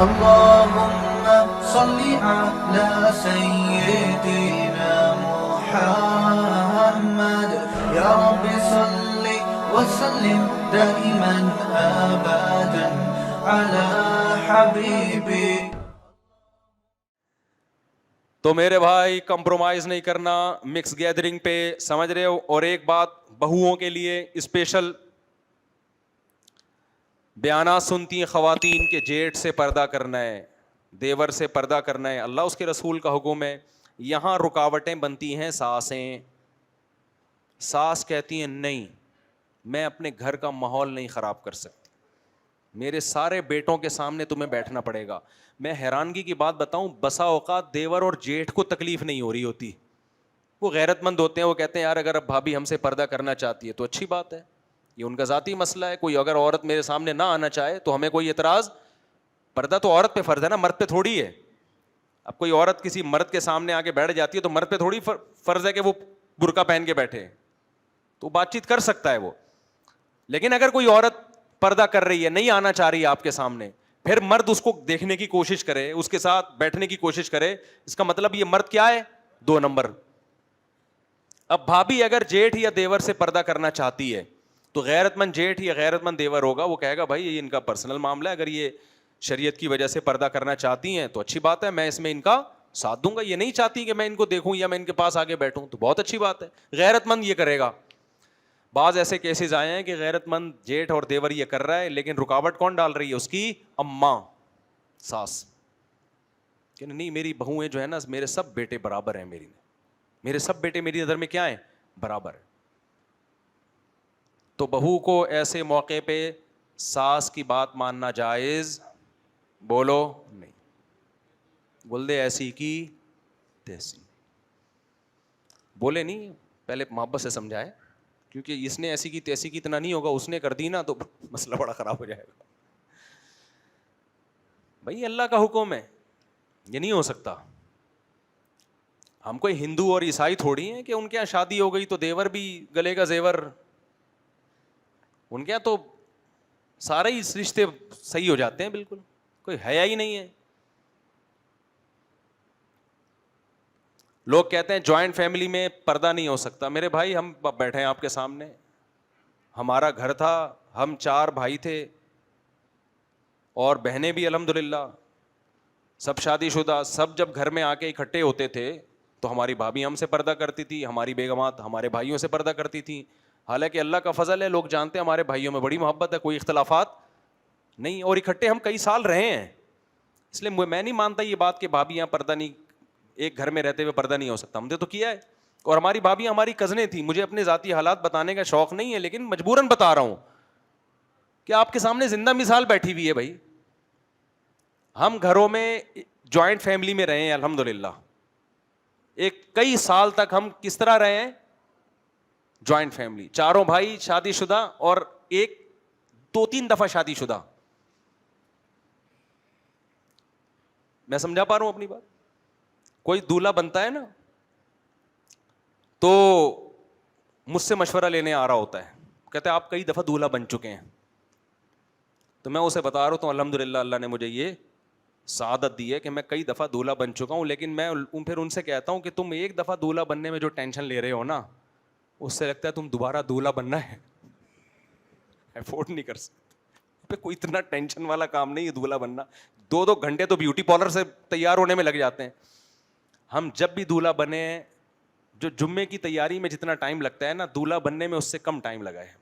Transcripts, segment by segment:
اللهم صل على سيدنا محمد يا رب صل وسلم دائما ابدا على حبيبي. تو میرے بھائی کمپرومائز نہیں کرنا مکس گیدرنگ پہ, سمجھ رہے ہو. اور ایک بات بہوؤں کے لیے اسپیشل بیانات سنتی ہیں خواتین کے جیٹ سے پردہ کرنا ہے, دیور سے پردہ کرنا ہے, اللہ اس کے رسول کا حکم ہے. یہاں رکاوٹیں بنتی ہیں ساسیں. ساس کہتی ہیں نہیں میں اپنے گھر کا ماحول نہیں خراب کر سکتی, میرے سارے بیٹوں کے سامنے تمہیں بیٹھنا پڑے گا. میں حیرانگی کی بات بتاؤں, بسا اوقات دیور اور جیٹھ کو تکلیف نہیں ہو رہی ہوتی, وہ غیرت مند ہوتے ہیں, وہ کہتے ہیں یار اگر اب بھابھی ہم سے پردہ کرنا چاہتی ہے تو اچھی بات ہے, یہ ان کا ذاتی مسئلہ ہے. کوئی اگر عورت میرے سامنے نہ آنا چاہے تو ہمیں کوئی اعتراض, پردہ تو عورت پہ فرض ہے نا, مرد پہ تھوڑی ہے. اب کوئی عورت کسی مرد کے سامنے آ کے بیٹھ جاتی ہے تو مرد پہ تھوڑی فرض ہے کہ وہ برقع پہن کے بیٹھے, تو بات چیت کر سکتا ہے وہ. لیکن اگر کوئی عورت پردہ کر رہی ہے, نہیں آنا چاہ رہی ہے آپ کے سامنے, پھر مرد اس کو دیکھنے کی کوشش کرے, اس کے ساتھ بیٹھنے کی کوشش کرے, اس کا مطلب یہ مرد کیا ہے, 2 نمبر. اب بھابھی اگر جیٹھ یا دیور سے پردہ کرنا چاہتی ہے تو غیرت مند جیٹھ یا غیرت مند دیور ہوگا, وہ کہے گا بھائی یہ ان کا پرسنل معاملہ ہے, اگر یہ شریعت کی وجہ سے پردہ کرنا چاہتی ہیں تو اچھی بات ہے, میں اس میں ان کا ساتھ دوں گا. یہ نہیں چاہتی کہ میں ان کو دیکھوں یا میں ان کے پاس آگے بیٹھوں تو بہت اچھی بات ہے, غیرت مند یہ کرے گا. بعض ایسے کیسز آئے ہیں کہ غیرت مند جیٹھ اور دیور یہ کر رہا ہے, لیکن رکاوٹ کون ڈال رہی ہے, اس کی اماں ساس, کہ نہیں میری بہویں جو ہے نا میرے سب بیٹے برابر ہیں, میرے سب بیٹے میری نظر میں کیا ہیں, برابر ہیں. تو بہو کو ایسے موقع پہ ساس کی بات ماننا جائز, بولو نہیں, بول دے ایسی کی تیسی, بولے نہیں, پہلے محبت سے سمجھائے, کیونکہ اس نے ایسی کی تیسی کی اتنا نہیں ہوگا, اس نے کر دی نا تو مسئلہ بڑا خراب ہو جائے گا. بھائی اللہ کا حکم ہے, یہ نہیں ہو سکتا. ہم کوئی ہندو اور عیسائی تھوڑی ہیں کہ ان کے یہاں شادی ہو گئی تو دیور بھی گلے کا زیور, ان کے یہاں تو سارے ہی رشتے صحیح ہو جاتے ہیں بالکل, کوئی حیا ہی نہیں ہے. لوگ کہتے ہیں جوائنٹ فیملی میں پردہ نہیں ہو سکتا. میرے بھائی ہم بیٹھے ہیں آپ کے سامنے, ہمارا گھر تھا, ہم 4 بھائی تھے اور بہنیں بھی الحمدللہ سب شادی شدہ. سب جب گھر میں آ کے اکٹھے ہوتے تھے تو ہماری بھابھی ہم سے پردہ کرتی تھی, ہماری بیگمات ہمارے بھائیوں سے پردہ کرتی تھیں. حالانکہ اللہ کا فضل ہے, لوگ جانتے ہیں ہمارے بھائیوں میں بڑی محبت ہے, کوئی اختلافات نہیں, اور اکٹھے ہم کئی سال رہے ہیں. اس لیے میں نہیں مانتا یہ بات کہ بھابھیاں پردہ نہیں, ایک گھر میں رہتے ہوئے پردہ نہیں ہو سکتا, ہم نے تو کیا ہے. اور ہماری بھابھیاں ہماری کزنیں تھیں. مجھے اپنے ذاتی حالات بتانے کا شوق نہیں ہے, لیکن مجبوراً بتا رہا ہوں کہ آپ کے سامنے زندہ مثال بیٹھی ہوئی ہے. بھائی ہم گھروں میں جوائنٹ فیملی میں رہے ہیں الحمدللہ, ایک کئی سال تک ہم کس طرح رہے ہیں, جوائنٹ فیملی, 4 بھائی شادی شدہ اور ایک 2-3 دفعہ شادی شدہ. میں سمجھا پا رہا ہوں اپنی بات. کوئی دولہا بنتا ہے نا تو مجھ سے مشورہ لینے آ رہا ہوتا ہے, کہتے ہیں آپ کئی دفعہ دولہا بن چکے ہیں, تو میں اسے بتا رہا ہوں الحمدللہ اللہ نے مجھے یہ سعادت دی ہے کہ میں کئی دفعہ دولہا بن چکا ہوں. لیکن میں پھر ان سے کہتا ہوں کہ تم ایک دفعہ دولہا بننے میں جو ٹینشن لے رہے ہو نا, اس سے لگتا ہے تم دوبارہ دولہا بننا ہے افورڈ نہیں کر سکتے. کوئی اتنا ٹینشن والا کام نہیں ہے دولہا بننا. 2 گھنٹے تو بیوٹی پارلر سے تیار ہونے میں لگ جاتے ہیں. ہم جب بھی دولہا بنے, جو جمعے کی تیاری میں جتنا ٹائم لگتا ہے نا, دولہا بننے میں اس سے کم ٹائم لگا ہے.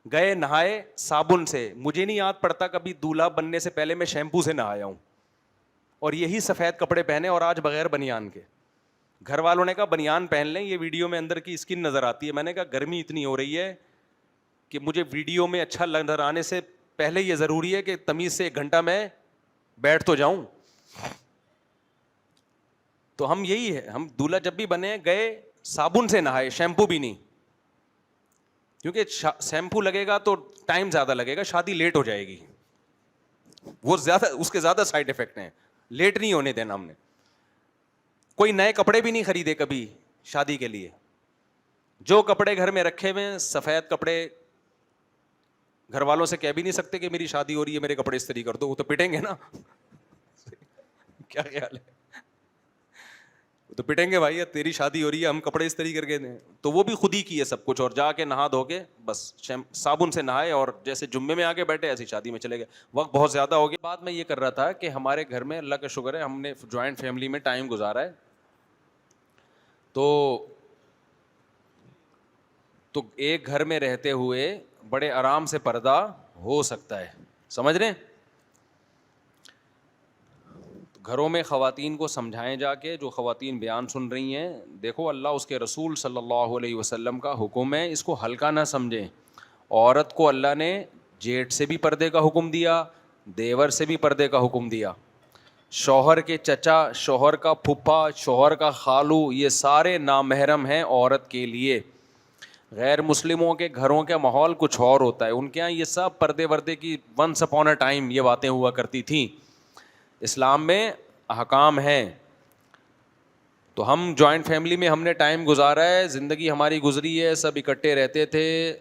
گئے نہائے صابن سے, مجھے نہیں یاد پڑتا کبھی دولہا بننے سے پہلے میں شیمپو سے نہایا ہوں, اور یہی سفید کپڑے پہنے, اور آج بغیر بنیان کے. گھر والوں نے کہا بنیان پہن لیں, یہ ویڈیو میں اندر کی اسکن نظر آتی ہے. میں نے کہا گرمی اتنی ہو رہی ہے کہ مجھے ویڈیو میں اچھا نظر آنے سے پہلے یہ ضروری ہے کہ تمیز سے 1 گھنٹہ میں بیٹھ تو جاؤں. تو ہم یہی ہے, ہم دولہا جب بھی بنے گئے صابن سے نہائے, شیمپو بھی نہیں, کیونکہ شیمپو لگے گا تو ٹائم زیادہ لگے گا, شادی لیٹ ہو جائے گی, وہ زیادہ اس کے زیادہ سائڈ افیکٹ ہیں, لیٹ نہیں ہونے دینا ہم نے. کوئی نئے کپڑے بھی نہیں خریدے کبھی شادی کے لیے, جو کپڑے گھر میں رکھے ہوئے سفید کپڑے گھر والوں سے کہہ بھی نہیں سکتے کہ میری شادی ہو رہی ہے میرے کپڑے استری کر دو, وہ تو پٹیں گے نا. کیا خیال ہے, وہ تو پٹیں گے بھائی, تیری شادی ہو رہی ہے ہم کپڑے استری کر کے دیں. تو وہ بھی خود ہی کی ہے سب کچھ, اور جا کے نہا دھو کے بس صابن سے نہائے اور جیسے جمعے میں آ کے بیٹھے ایسی شادی میں چلے گئے. وقت بہت زیادہ ہو گیا. بات میں یہ کر رہا تھا کہ ہمارے گھر میں اللہ کا شکر ہے ہم نے جوائنٹ فیملی میں ٹائم گزارا ہے. تو ایک گھر میں رہتے ہوئے بڑے آرام سے پردہ ہو سکتا ہے, سمجھ رہے ہیں. گھروں میں خواتین کو سمجھائیں جا کے, جو خواتین بیان سن رہی ہیں, دیکھو اللہ اس کے رسول صلی اللہ علیہ وسلم کا حکم ہے, اس کو ہلکا نہ سمجھیں. عورت کو اللہ نے جیٹ سے بھی پردے کا حکم دیا, دیور سے بھی پردے کا حکم دیا. شوہر کے چچا, شوہر کا پھپھا, شوہر کا خالو, یہ سارے نامحرم ہیں عورت کے لیے. غیر مسلموں کے گھروں کا ماحول کچھ اور ہوتا ہے, ان کے یہاں یہ سب پردے وردے کی ونس اپون اے ٹائم یہ باتیں ہوا کرتی تھیں. اسلام میں احکام ہیں. تو ہم جوائنٹ فیملی میں ہم نے ٹائم گزارا ہے, زندگی ہماری گزری ہے, سب اکٹھے رہتے تھے.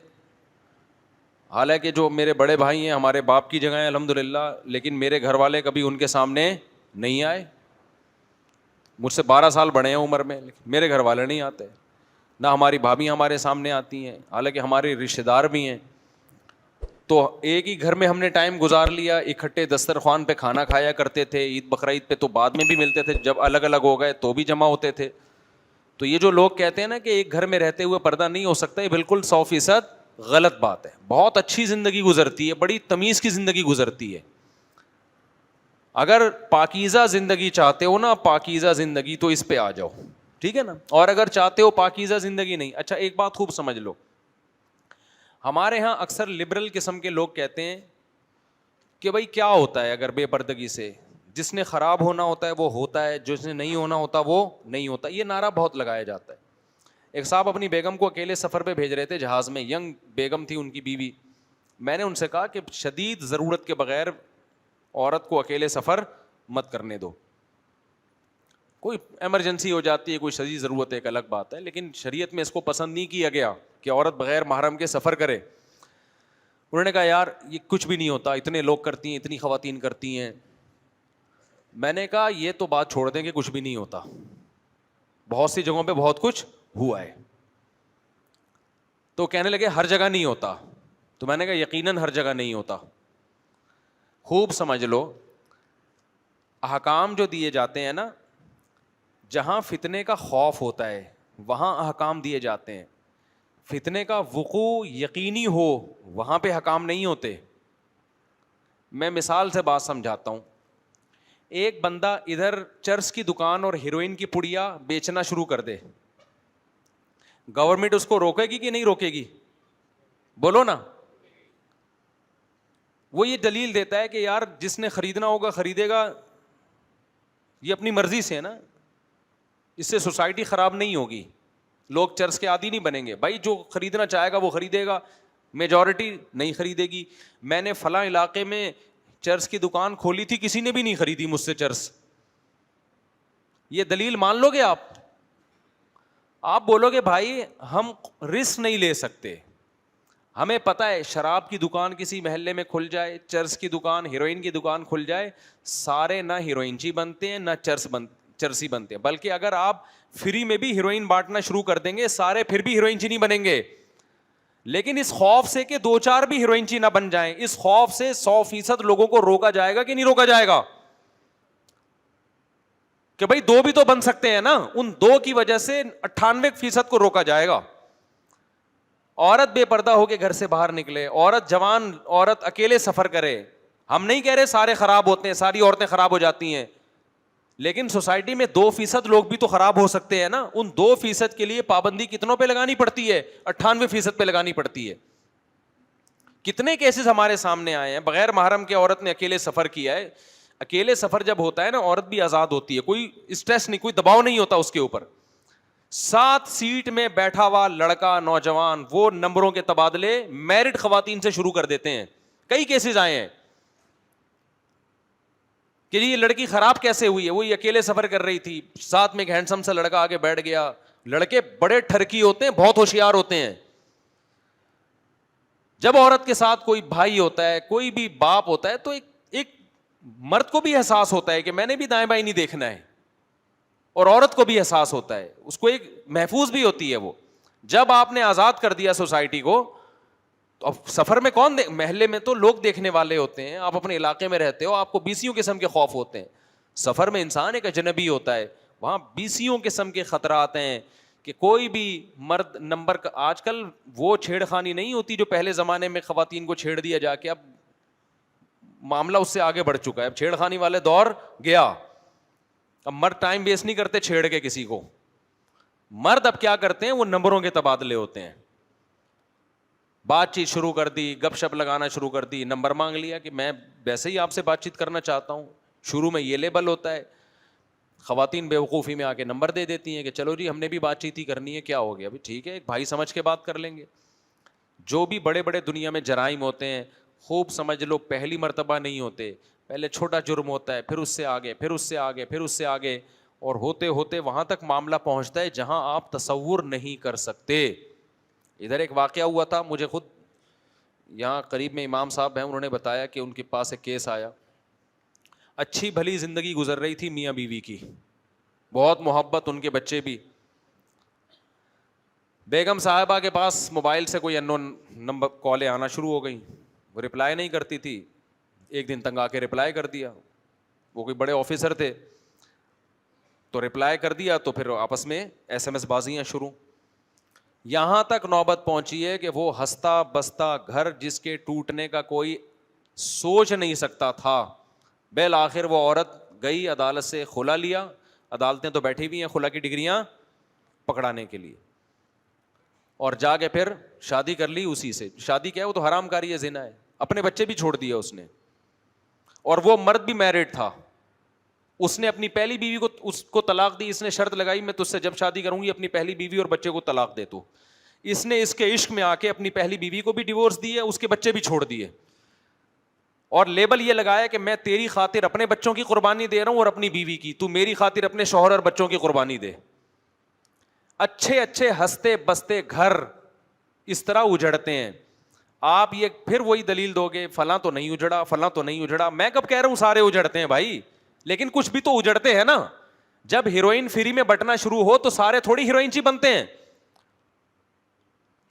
حالانکہ جو میرے بڑے بھائی ہیں ہمارے باپ کی جگہ ہیں الحمدللہ, لیکن میرے گھر والے کبھی ان کے سامنے نہیں آئے. مجھ سے 12 سال بڑے ہیں عمر میں, لیکن میرے گھر والے نہیں آتے. نہ ہماری بھابھی ہمارے سامنے آتی ہیں, حالانکہ ہمارے رشتہ دار بھی ہیں. تو ایک ہی گھر میں ہم نے ٹائم گزار لیا, اکٹھے دسترخوان پہ کھانا کھایا کرتے تھے. عید بقرعید پہ تو بعد میں بھی ملتے تھے, جب الگ الگ ہو گئے تو بھی جمع ہوتے تھے. تو یہ جو لوگ کہتے ہیں نا کہ ایک گھر میں رہتے ہوئے پردہ نہیں ہو سکتا, یہ بالکل 100% غلط بات ہے. بہت اچھی زندگی گزرتی ہے, بڑی تمیز کی زندگی گزرتی ہے. اگر پاکیزہ زندگی چاہتے ہو نا, پاکیزہ زندگی, تو اس پہ آ جاؤ, ٹھیک ہے نا. اور اگر چاہتے ہو پاکیزہ زندگی نہیں, اچھا ایک بات خوب سمجھ لو, ہمارے ہاں اکثر لبرل قسم کے لوگ کہتے ہیں کہ بھائی کیا ہوتا ہے اگر بے پردگی سے, جس نے خراب ہونا ہوتا ہے وہ ہوتا ہے, جس نے نہیں ہونا ہوتا وہ نہیں ہوتا. یہ نعرہ بہت لگایا جاتا ہے. ایک صاحب اپنی بیگم کو اکیلے سفر پہ بھیج رہے تھے جہاز میں, ینگ بیگم تھی ان کی بیوی. میں نے ان سے کہا کہ شدید ضرورت کے بغیر عورت کو اکیلے سفر مت کرنے دو. کوئی ایمرجنسی ہو جاتی ہے, کوئی شدید ضرورت ہے, ایک الگ بات ہے, لیکن شریعت میں اس کو پسند نہیں کیا گیا کہ عورت بغیر محرم کے سفر کرے. انہوں نے کہا یار یہ کچھ بھی نہیں ہوتا, اتنے لوگ کرتی ہیں, اتنی خواتین کرتی ہیں. میں نے کہا یہ تو بات چھوڑ دیں کہ کچھ بھی نہیں ہوتا, بہت سی جگہوں پہ بہت کچھ ہوا ہے. تو کہنے لگے ہر جگہ نہیں ہوتا. تو میں نے کہا یقیناً ہر جگہ نہیں ہوتا. خوب سمجھ لو, احکام جو دیے جاتے ہیں نا, جہاں فتنے کا خوف ہوتا ہے وہاں احکام دیے جاتے ہیں. فتنے کا وقوع یقینی ہو وہاں پہ احکام نہیں ہوتے. میں مثال سے بات سمجھاتا ہوں. ایک بندہ ادھر چرس کی دکان اور ہیروئن کی پڑیا بیچنا شروع کر دے, گورنمنٹ اس کو روکے گی کہ نہیں روکے گی؟ بولو نا. وہ یہ دلیل دیتا ہے کہ یار جس نے خریدنا ہوگا خریدے گا, یہ اپنی مرضی سے ہے نا, اس سے سوسائٹی خراب نہیں ہوگی, لوگ چرس کے عادی نہیں بنیں گے. بھائی جو خریدنا چاہے گا وہ خریدے گا, میجورٹی نہیں خریدے گی. میں نے فلاں علاقے میں چرس کی دکان کھولی تھی, کسی نے بھی نہیں خریدی مجھ سے چرس. یہ دلیل مان لو گے آپ؟ آپ بولو گے بھائی ہم رسک نہیں لے سکتے. ہمیں پتہ ہے شراب کی دکان کسی محلے میں کھل جائے, چرس کی دکان, ہیروئن کی دکان کھل جائے, سارے نہ ہیروئنچی بنتے ہیں نہ چرسی بنتے ہیں. بلکہ اگر آپ فری میں بھی ہیروئن بانٹنا شروع کر دیں گے, سارے پھر بھی ہیروئنچی نہیں بنیں گے. لیکن اس خوف سے کہ 2-4 بھی ہیروئنچی نہ بن جائیں, اس خوف سے 100% لوگوں کو روکا جائے گا کہ نہیں روکا جائے گا؟ کہ بھائی 2 بھی تو بن سکتے ہیں نا. ان 2 کی وجہ سے 98% کو روکا جائے گا. عورت بے پردہ ہو کے گھر سے باہر نکلے, عورت جوان عورت اکیلے سفر کرے. ہم نہیں کہہ رہے سارے خراب ہوتے ہیں, ساری عورتیں خراب ہو جاتی ہیں, لیکن سوسائٹی میں 2% لوگ بھی تو خراب ہو سکتے ہیں نا. ان 2% کے لیے پابندی کتنوں پہ لگانی پڑتی ہے؟ 98% پہ لگانی پڑتی ہے. کتنے کیسز ہمارے سامنے آئے ہیں بغیر محرم کے عورت نے اکیلے سفر کیا ہے. اکیلے سفر جب ہوتا ہے نا, عورت بھی آزاد ہوتی ہے, کوئی اسٹریس نہیں, کوئی دباؤ نہیں ہوتا اس کے اوپر. 7 سیٹ میں بیٹھا ہوا لڑکا نوجوان وہ نمبروں کے تبادلے میرڈ خواتین سے شروع کر دیتے ہیں. کئی کیسز آئے ہیں کہ جی یہ لڑکی خراب کیسے ہوئی ہے, وہ اکیلے سفر کر رہی تھی, ساتھ میں ایک ہینڈسم سا لڑکا آگے بیٹھ گیا. لڑکے بڑے ٹھرکی ہوتے ہیں, بہت ہوشیار ہوتے ہیں. جب عورت کے ساتھ کوئی بھائی ہوتا ہے, کوئی بھی باپ ہوتا ہے, تو ایک مرد کو بھی احساس ہوتا ہے کہ میں نے بھی دائیں بائیں نہیں دیکھنا ہے, اور عورت کو بھی احساس ہوتا ہے, اس کو ایک محفوظ بھی ہوتی ہے وہ. جب آپ نے آزاد کر دیا سوسائٹی کو, تو اب سفر میں کون محلے میں تو لوگ دیکھنے والے ہوتے ہیں, آپ اپنے علاقے میں رہتے ہو, آپ کو بیسیوں قسم کے خوف ہوتے ہیں. سفر میں انسان ایک اجنبی ہوتا ہے, وہاں بیسیوں قسم کے خطرات ہیں کہ کوئی بھی مرد نمبر کا, آج کل وہ چھیڑ خانی نہیں ہوتی جو پہلے زمانے میں خواتین کو چھیڑ دیا جا کے, اب معاملہ اس سے آگے بڑھ چکا ہے, اب چھیڑ خانی والے دور گیا, اب مرد ٹائم ویسٹ نہیں کرتے چھیڑ کے کسی کو. مرد اب کیا کرتے ہیں, وہ نمبروں کے تبادلے ہوتے ہیں, بات چیت شروع کر دی, گپ شپ لگانا شروع کر دی, نمبر مانگ لیا کہ میں ویسے ہی آپ سے بات چیت کرنا چاہتا ہوں. شروع میں یہ لیبل ہوتا ہے, خواتین بے وقوفی میں آ کے نمبر دے دیتی ہیں کہ چلو جی ہم نے بھی بات چیت ہی کرنی ہے, کیا ہو گیا ابھی, ٹھیک ہے ایک بھائی سمجھ کے بات کر لیں گے. جو بھی بڑے بڑے دنیا میں جرائم ہوتے ہیں, خوب سمجھ لو پہلی مرتبہ نہیں ہوتے, پہلے چھوٹا جرم ہوتا ہے, پھر اس سے آگے, پھر اس سے آگے, پھر اس سے آگے, اور ہوتے ہوتے وہاں تک معاملہ پہنچتا ہے جہاں آپ تصور نہیں کر سکتے. ادھر ایک واقعہ ہوا تھا, مجھے خود یہاں قریب میں امام صاحب ہیں, انہوں نے بتایا کہ ان کے پاس ایک کیس آیا. اچھی بھلی زندگی گزر رہی تھی میاں بیوی کی, بہت محبت, ان کے بچے بھی. بیگم صاحبہ کے پاس موبائل سے کوئی انون نمبر کالیں آنا شروع ہو گئیں, وہ رپلائی نہیں کرتی تھی. ایک دن تنگ آ کے رپلائی کر دیا, وہ کوئی بڑے آفیسر تھے, تو رپلائی کر دیا, تو پھر آپس میں ایس ایم ایس بازیاں شروع. یہاں تک نوبت پہنچی ہے کہ وہ ہنستا بستا گھر جس کے ٹوٹنے کا کوئی سوچ نہیں سکتا تھا, بالآخر وہ عورت گئی عدالت سے خلا لیا. عدالتیں تو بیٹھی ہوئی ہیں خلا کی ڈگریاں پکڑانے کے لیے, اور جا کے پھر شادی کر لی اسی سے. شادی کیا ہے, وہ تو حرام کاری ہے, زنا ہے, اپنے بچے بھی چھوڑ دیے اس نے. اور وہ مرد بھی میرڈ تھا, اس نے اپنی پہلی بیوی کو اس کو طلاق دی. اس نے شرط لگائی میں تجھ سے جب شادی کروں گی اپنی پہلی بیوی اور بچے کو طلاق دے تو. اس نے اس کے عشق میں آ کے اپنی پہلی بیوی کو بھی ڈیورس دی ہے, اس کے بچے بھی چھوڑ دیے, اور لیبل یہ لگایا کہ میں تیری خاطر اپنے بچوں کی قربانی دے رہا ہوں اور اپنی بیوی کی, تو میری خاطر اپنے شوہر اور بچوں کی قربانی دے. اچھے اچھے ہنستے بستے گھر اس طرح اجڑتے ہیں. آپ یہ پھر وہی دلیل دو گے فلاں تو نہیں اجڑا, فلاں تو نہیں اجڑا. میں کب کہہ رہا ہوں سارے اجڑتے ہیں بھائی, لیکن کچھ بھی تو اجڑتے ہیں نا. جب ہیروئن فری میں بٹنا شروع ہو تو سارے تھوڑی ہیروئن چی بنتے ہیں,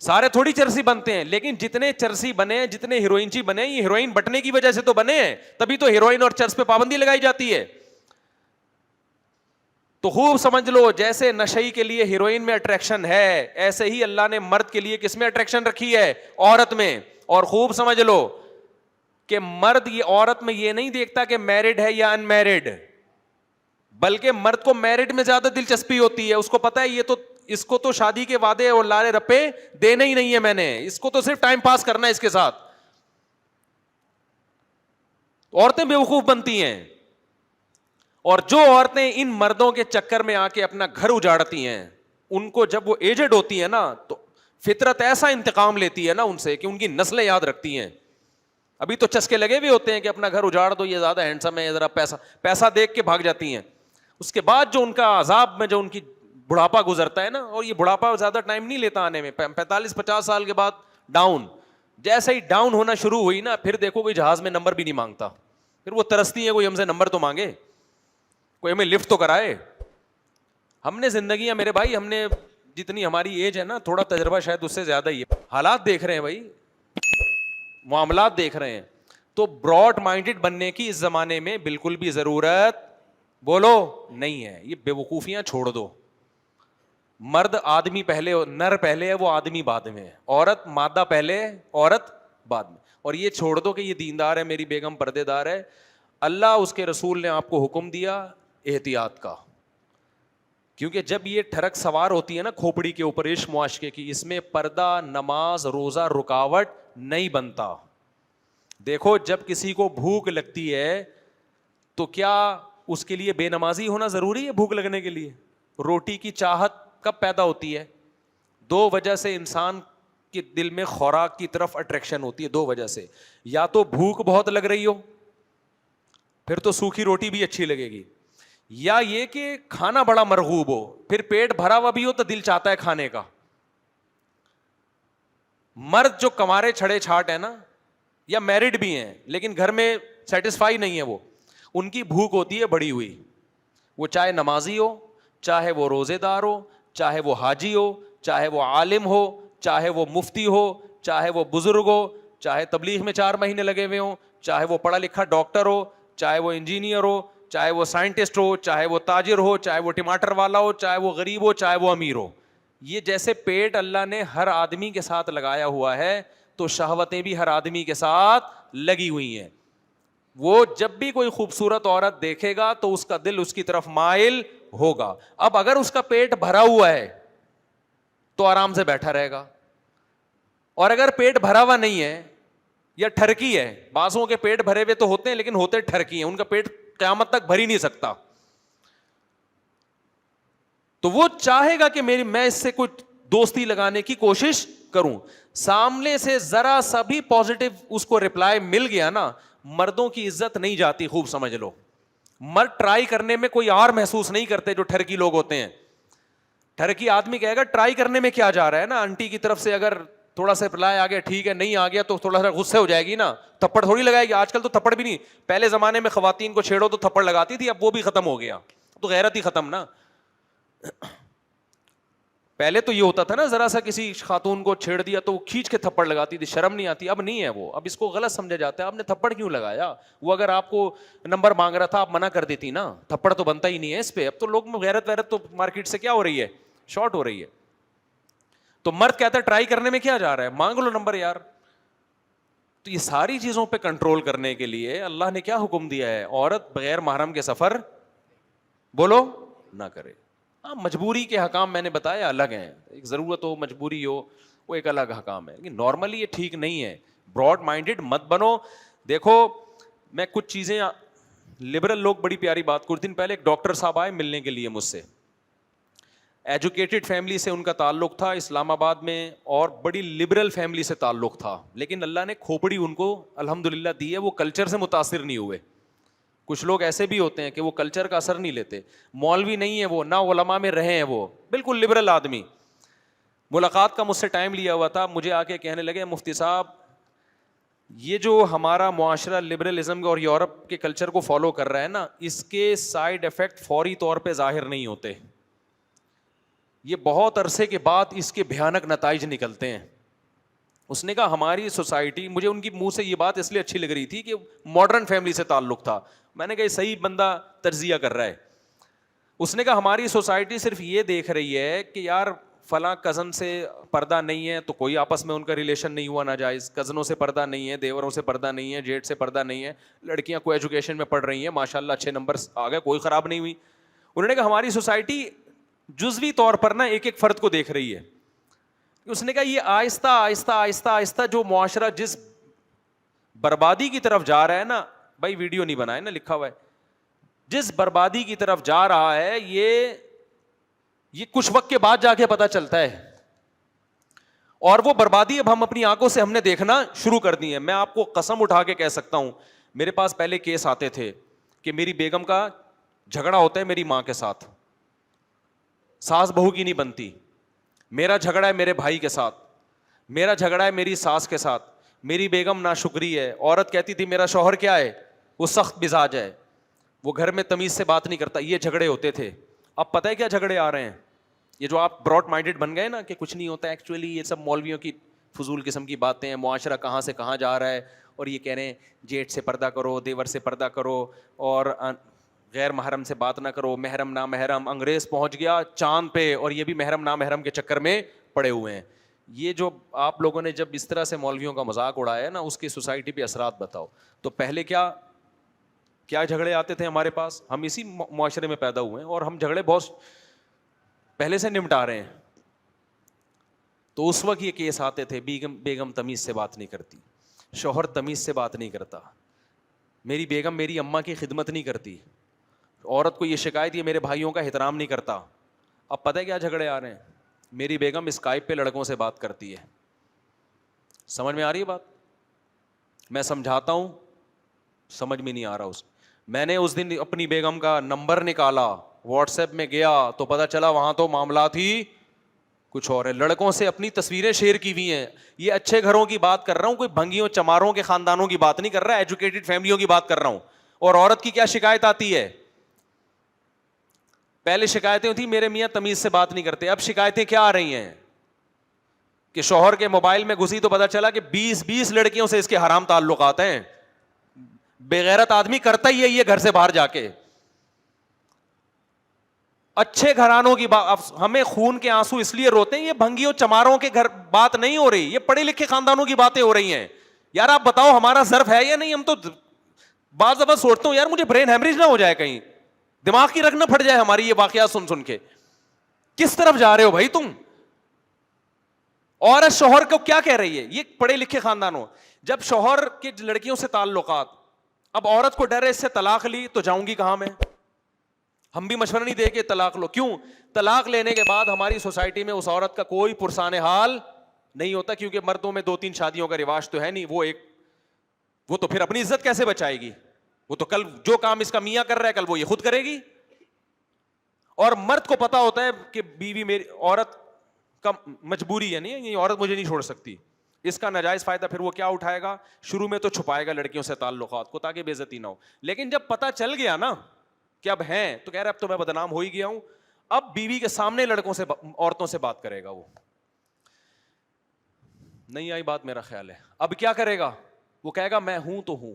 سارے تھوڑی چرسی بنتے ہیں. لیکن جتنے چرسی بنے, جتنے ہیروئن چی بنے, یہ ہیروئن بٹنے کی وجہ سے تو بنے ہیں, تبھی تو ہیروئن اور چرس پہ پابندی لگائی جاتی ہے. تو خوب سمجھ لو جیسے نشئی کے لیے ہیروئن میں اٹریکشن ہے, ایسے ہی اللہ نے مرد کے لیے کس میں اٹریکشن رکھی ہے, عورت میں. اور خوب سمجھ لو کہ مرد یہ عورت میں یہ نہیں دیکھتا کہ میرڈ ہے یا ان میرڈ, بلکہ مرد کو میرڈ میں زیادہ دلچسپی ہوتی ہے. اس کو پتا ہے یہ تو اس کو تو شادی کے وعدے اور لارے رپے دینے ہی نہیں ہے میں نے, اس کو تو صرف ٹائم پاس کرنا ہے اس کے ساتھ. عورتیں بیوقوف بنتی ہیں, اور جو عورتیں ان مردوں کے چکر میں آ کے اپنا گھر اجاڑتی ہیں, ان کو جب وہ ایجڈ ہوتی ہیں نا تو فطرت ایسا انتقام لیتی ہے نا ان سے کہ ان کی نسلیں یاد رکھتی ہیں. ابھی تو چسکے لگے بھی ہوتے ہیں کہ اپنا گھر اجاڑ دو, یہ زیادہ ہینڈسم ہے, ذرا پیسہ دیکھ کے بھاگ جاتی ہیں. اس کے بعد جو ان کا عذاب میں جو ان کی بڑھاپا گزرتا ہے نا, اور یہ بڑھاپا زیادہ ٹائم نہیں لیتا آنے میں, 45-50 سال کے بعد ڈاؤن. جیسے ہی ڈاؤن ہونا شروع ہوئی نا, پھر دیکھو کوئی جہاز میں نمبر بھی نہیں مانگتا, پھر وہ ترستی ہے کوئی ہم سے نمبر تو مانگے, کوئی ہمیں لفٹ تو کرائے. ہم نے زندگیاں میرے بھائی, ہم نے جتنی ہماری ایج ہے نا, تھوڑا تجربہ شاید اس سے زیادہ ہی ہے, حالات دیکھ رہے ہیں بھائی, معاملات دیکھ رہے ہیں. تو براڈ مائنڈڈ بننے کی اس زمانے میں بالکل بھی ضرورت بولو نہیں ہے. یہ بے وقوفیاں چھوڑ دو. مرد آدمی پہلے, نر پہلے ہے, وہ آدمی بعد میں ہے. عورت مادہ پہلے, عورت بعد میں. اور یہ چھوڑ دو کہ یہ دیندار ہے, میری بیگم پردے دار ہے. اللہ اس کے رسول نے آپ کو حکم دیا احتیاط کا, کیونکہ جب یہ ٹھڑک سوار ہوتی ہے نا کھوپڑی کے اوپر عشق معاشقے کی, اس میں پردہ, نماز, روزہ رکاوٹ نہیں بنتا. دیکھو جب کسی کو بھوک لگتی ہے تو کیا اس کے لیے بے نمازی ہونا ضروری ہے؟ بھوک لگنے کے لیے روٹی کی چاہت کب پیدا ہوتی ہے؟ دو وجہ سے انسان کے دل میں خوراک کی طرف اٹریکشن ہوتی ہے, دو وجہ سے. یا تو بھوک بہت لگ رہی ہو, پھر تو سوکھی روٹی بھی اچھی لگے گی, یا یہ کہ کھانا بڑا مرغوب ہو, پھر پیٹ بھرا ہوا بھی ہو تو دل چاہتا ہے کھانے کا. مرد جو کمارے چھڑے چھاٹ ہے نا, یا میرڈ بھی ہیں لیکن گھر میں سیٹسفائی نہیں ہے, وہ ان کی بھوک ہوتی ہے بڑی ہوئی. وہ چاہے نمازی ہو, چاہے وہ روزے دار ہو, چاہے وہ حاجی ہو, چاہے وہ عالم ہو, چاہے وہ مفتی ہو, چاہے وہ بزرگ ہو, چاہے تبلیغ میں 4 مہینے لگے ہوئے ہوں, چاہے وہ پڑھا لکھا ڈاکٹر ہو, چاہے وہ انجینئر ہو, چاہے وہ سائنٹسٹ ہو, چاہے وہ تاجر ہو, چاہے وہ ٹماٹر والا ہو, چاہے وہ غریب ہو, چاہے وہ امیر ہو. یہ جیسے پیٹ اللہ نے ہر آدمی کے ساتھ لگایا ہوا ہے, تو شہوتیں بھی ہر آدمی کے ساتھ لگی ہوئی ہیں. وہ جب بھی کوئی خوبصورت عورت دیکھے گا تو اس کا دل اس کی طرف مائل ہوگا. اب اگر اس کا پیٹ بھرا ہوا ہے تو آرام سے بیٹھا رہے گا, اور اگر پیٹ بھرا ہوا نہیں ہے یا ٹھرکی ہے, بعضوں کے پیٹ بھرے ہوئے تو ہوتے ہیں لیکن ہوتے ٹھرکی ہیں, ان کا پیٹ قیامت تک بھر ہی نہیں سکتا, تو وہ چاہے گا کہ میں اس سے کچھ دوستی لگانے کی کوشش کروں. سامنے سے ذرا سا بھی پازیٹو اس کو رپلائی مل گیا نا, مردوں کی عزت نہیں جاتی, خوب سمجھ لو. مرد ٹرائی کرنے میں کوئی اور محسوس نہیں کرتے جو ٹھرکی لوگ ہوتے ہیں. ٹھرکی آدمی کہے گا ٹرائی کرنے میں کیا جا رہا ہے نا, آنٹی کی طرف سے اگر تھوڑا سا رپلائی آ گیا ٹھیک ہے, نہیں آ گیا تو تھوڑا سا غصے ہو جائے گی نا, تھپڑ تھوڑی لگائے گی. آج کل تو تھپڑ بھی نہیں, پہلے زمانے میں خواتین کو چھیڑو تو تھپڑ لگاتی تھی, اب وہ بھی ختم ہو گیا, تو غیرت ہی ختم نا. پہلے تو یہ ہوتا تھا نا, ذرا سا کسی خاتون کو چھیڑ دیا تو وہ کھینچ کے تھپڑ لگاتی تھی, شرم نہیں آتی. اب نہیں ہے وہ, اب اس کو غلط سمجھا جاتا ہے, آپ نے تھپڑ کیوں لگایا, وہ اگر آپ کو نمبر مانگ رہا تھا آپ منع کر دیتی نا, تھپڑ تو بنتا ہی نہیں ہے اس پہ. اب تو لوگ میں غیرت ویرت تو مارکیٹ سے کیا ہو رہی ہے, شارٹ ہو رہی ہے. تو مرد کہتا ہے ٹرائی کرنے میں کیا جا رہا ہے, مانگ لو نمبر یار. تو یہ ساری چیزوں پہ کنٹرول کرنے کے لیے اللہ نے کیا حکم دیا ہے, عورت بغیر محرم کے سفر بولو نہ کرے. ہاں مجبوری کے حکام میں نے بتایا الگ ہیں, ایک ضرورت ہو مجبوری ہو وہ ایک الگ حکام ہے, لیکن نارملی یہ ٹھیک نہیں ہے. براڈ مائنڈیڈ مت بنو. دیکھو میں کچھ چیزیں, لبرل لوگ بڑی پیاری بات, کچھ دن پہلے ایک ڈاکٹر صاحب آئے ملنے کے لیے مجھ سے, ایجوکیٹڈ فیملی سے ان کا تعلق تھا اسلام آباد میں, اور بڑی لبرل فیملی سے تعلق تھا, لیکن اللہ نے کھوپڑی ان کو الحمدللہ دی ہے, وہ کلچر سے متاثر نہیں ہوئے. کچھ لوگ ایسے بھی ہوتے ہیں کہ وہ کلچر کا اثر نہیں لیتے, مولوی نہیں ہے وہ, نہ علماء میں رہے ہیں, وہ بالکل لبرل آدمی. ملاقات کا مجھ سے ٹائم لیا ہوا تھا, مجھے آ کے کہنے لگے مفتی صاحب یہ جو ہمارا معاشرہ لبرلزم اور یورپ کے کلچر کو فالو کر رہا ہے نا, اس کے سائیڈ افیکٹ فوری طور پہ ظاہر نہیں ہوتے, یہ بہت عرصے کے بعد اس کے بھیانک نتائج نکلتے ہیں. اس نے کہا ہماری سوسائٹی, مجھے ان کی منہ سے یہ بات اس لیے اچھی لگ رہی تھی کہ ماڈرن فیملی سے تعلق تھا, میں نے کہا صحیح بندہ تجزیہ کر رہا ہے. اس نے کہا ہماری سوسائٹی صرف یہ دیکھ رہی ہے کہ یار فلاں کزن سے پردہ نہیں ہے تو کوئی آپس میں ان کا ریلیشن نہیں ہوا ناجائز, کزنوں سے پردہ نہیں ہے, دیوروں سے پردہ نہیں ہے, جیٹ سے پردہ نہیں ہے, لڑکیاں کو ایجوکیشن میں پڑھ رہی ہیں ماشاء اللہ اچھے نمبرز آ گئے, کوئی خراب نہیں ہوئی. انہوں نے کہا ہماری سوسائٹی جزوی طور پر نا ایک ایک فرد کو دیکھ رہی ہے. اس نے کہا یہ آہستہ آہستہ آہستہ آہستہ جو معاشرہ جس بربادی کی طرف جا رہا ہے نا, بھائی ویڈیو نہیں بنائے نا, لکھا ہوا ہے, جس بربادی کی طرف جا رہا ہے یہ کچھ وقت کے بعد جا کے پتہ چلتا ہے, اور وہ بربادی اب ہم اپنی آنکھوں سے ہم نے دیکھنا شروع کر دی ہے. میں آپ کو قسم اٹھا کے کہہ سکتا ہوں, میرے پاس پہلے کیس آتے تھے کہ میری بیگم کا جھگڑا ہوتا ہے میری ماں کے ساتھ, ساس بہو کی نہیں بنتی, میرا جھگڑا ہے میرے بھائی کے ساتھ, میرا جھگڑا ہے میری ساس کے ساتھ, میری بیگم ناشکری ہے, عورت کہتی تھی میرا شوہر کیا ہے, وہ سخت مزاج ہے, وہ گھر میں تمیز سے بات نہیں کرتا. یہ جھگڑے ہوتے تھے. اب پتہ ہے کیا جھگڑے آ رہے ہیں, یہ جو آپ براڈ مائنڈیڈ بن گئے نا کہ کچھ نہیں ہوتا, ایکچولی یہ سب مولویوں کی فضول قسم کی باتیں ہیں, معاشرہ کہاں سے کہاں جا رہا ہے, اور یہ کہہ رہے ہیں جیٹ سے پردہ کرو, دیور سے پردہ کرو, اور غیر محرم سے بات نہ کرو, محرم نا محرم. انگریز پہنچ گیا چاند پہ اور یہ بھی محرم نا محرم کے چکر میں پڑے ہوئے ہیں. یہ جو آپ لوگوں نے جب اس طرح سے مولویوں کا مذاق اڑایا ہے نا, اس کی سوسائٹی پہ اثرات بتاؤ. تو پہلے کیا جھگڑے آتے تھے ہمارے پاس, ہم اسی معاشرے میں پیدا ہوئے ہیں اور ہم جھگڑے بہت پہلے سے نمٹا رہے ہیں. تو اس وقت یہ کیس آتے تھے, بیگم تمیز سے بات نہیں کرتی, شوہر تمیز سے بات نہیں کرتا, میری بیگم میری اماں کی خدمت نہیں کرتی, عورت کو یہ شکایت یہ میرے بھائیوں کا احترام نہیں کرتا. اب پتہ ہے کیا جھگڑے آ رہے ہیں, میری بیگم اسکائپ پہ لڑکوں سے بات کرتی ہے. سمجھ میں آ رہی ہے بات, میں سمجھاتا ہوں سمجھ میں نہیں آ رہا. میں نے اس دن اپنی بیگم کا نمبر نکالا, واٹس ایپ میں گیا تو پتہ چلا وہاں تو معاملات ہی کچھ اور ہے. لڑکوں سے اپنی تصویریں شیئر کی ہوئی ہیں. یہ اچھے گھروں کی بات کر رہا ہوں, کوئی بھنگیوں چماروں کے خاندانوں کی بات نہیں کر رہا, ایجوکیٹڈ فیملیوں کی بات کر رہا ہوں. اور عورت کی کیا شکایت آتی ہے؟ پہلے شکایتیں ہوتی میرے میاں تمیز سے بات نہیں کرتے, اب شکایتیں کیا آ رہی ہیں کہ شوہر کے موبائل میں گھسی تو پتا چلا کہ 20 لڑکیوں سے اس کے حرام تعلقات ہیں. بےغیرت آدمی کرتا ہی ہے یہ گھر سے باہر جا کے. اچھے گھرانوں کی بات, ہمیں خون کے آنسو اس لیے روتے ہیں, یہ بھنگیوں چماروں کے گھر بات نہیں ہو رہی, یہ پڑھے لکھے خاندانوں کی باتیں ہو رہی ہیں. یار آپ بتاؤ ہمارا ظرف ہے یا نہیں؟ ہم تو بعض دفعہ سوچتا ہوں یار مجھے برین ہیمریج نہ ہو جائے, کہیں دماغ کی رگ نہ پھٹ جائے ہماری یہ واقعات سن سن کے. کس طرف جا رہے ہو بھائی تم؟ عورت شوہر کو کیا کہہ رہی ہے؟ یہ پڑھے لکھے خاندانوں, جب شوہر کے لڑکیوں سے تعلقات, اب عورت کو ڈر ہے اس سے طلاق لی تو جاؤں گی کہاں میں. ہم بھی مشورہ نہیں دے کے طلاق لو. کیوں؟ طلاق لینے کے بعد ہماری سوسائٹی میں اس عورت کا کوئی پرسان حال نہیں ہوتا, کیونکہ مردوں میں 2-3 شادیوں کا رواج تو ہے نہیں. وہ تو پھر اپنی عزت کیسے بچائے گی؟ وہ تو کل جو کام اس کا میاں کر رہا ہے کل وہ یہ خود کرے گی. اور مرد کو پتا ہوتا ہے کہ بیوی میری, عورت کا مجبوری ہے, نہیں یہ عورت مجھے نہیں چھوڑ سکتی. اس کا ناجائز فائدہ پھر وہ کیا اٹھائے گا؟ شروع میں تو چھپائے گا لڑکیوں سے تعلقات کو تاکہ بے عزتی نہ ہو, لیکن جب پتا چل گیا نا کہ اب ہیں تو کہہ رہا اب تو میں بدنام ہو ہی گیا ہوں, اب بیوی کے سامنے لڑکوں سے عورتوں سے بات کرے گا. وہ نہیں آئی بات میرا خیال ہے. اب کیا کرے گا؟ وہ کہے گا میں ہوں تو ہوں.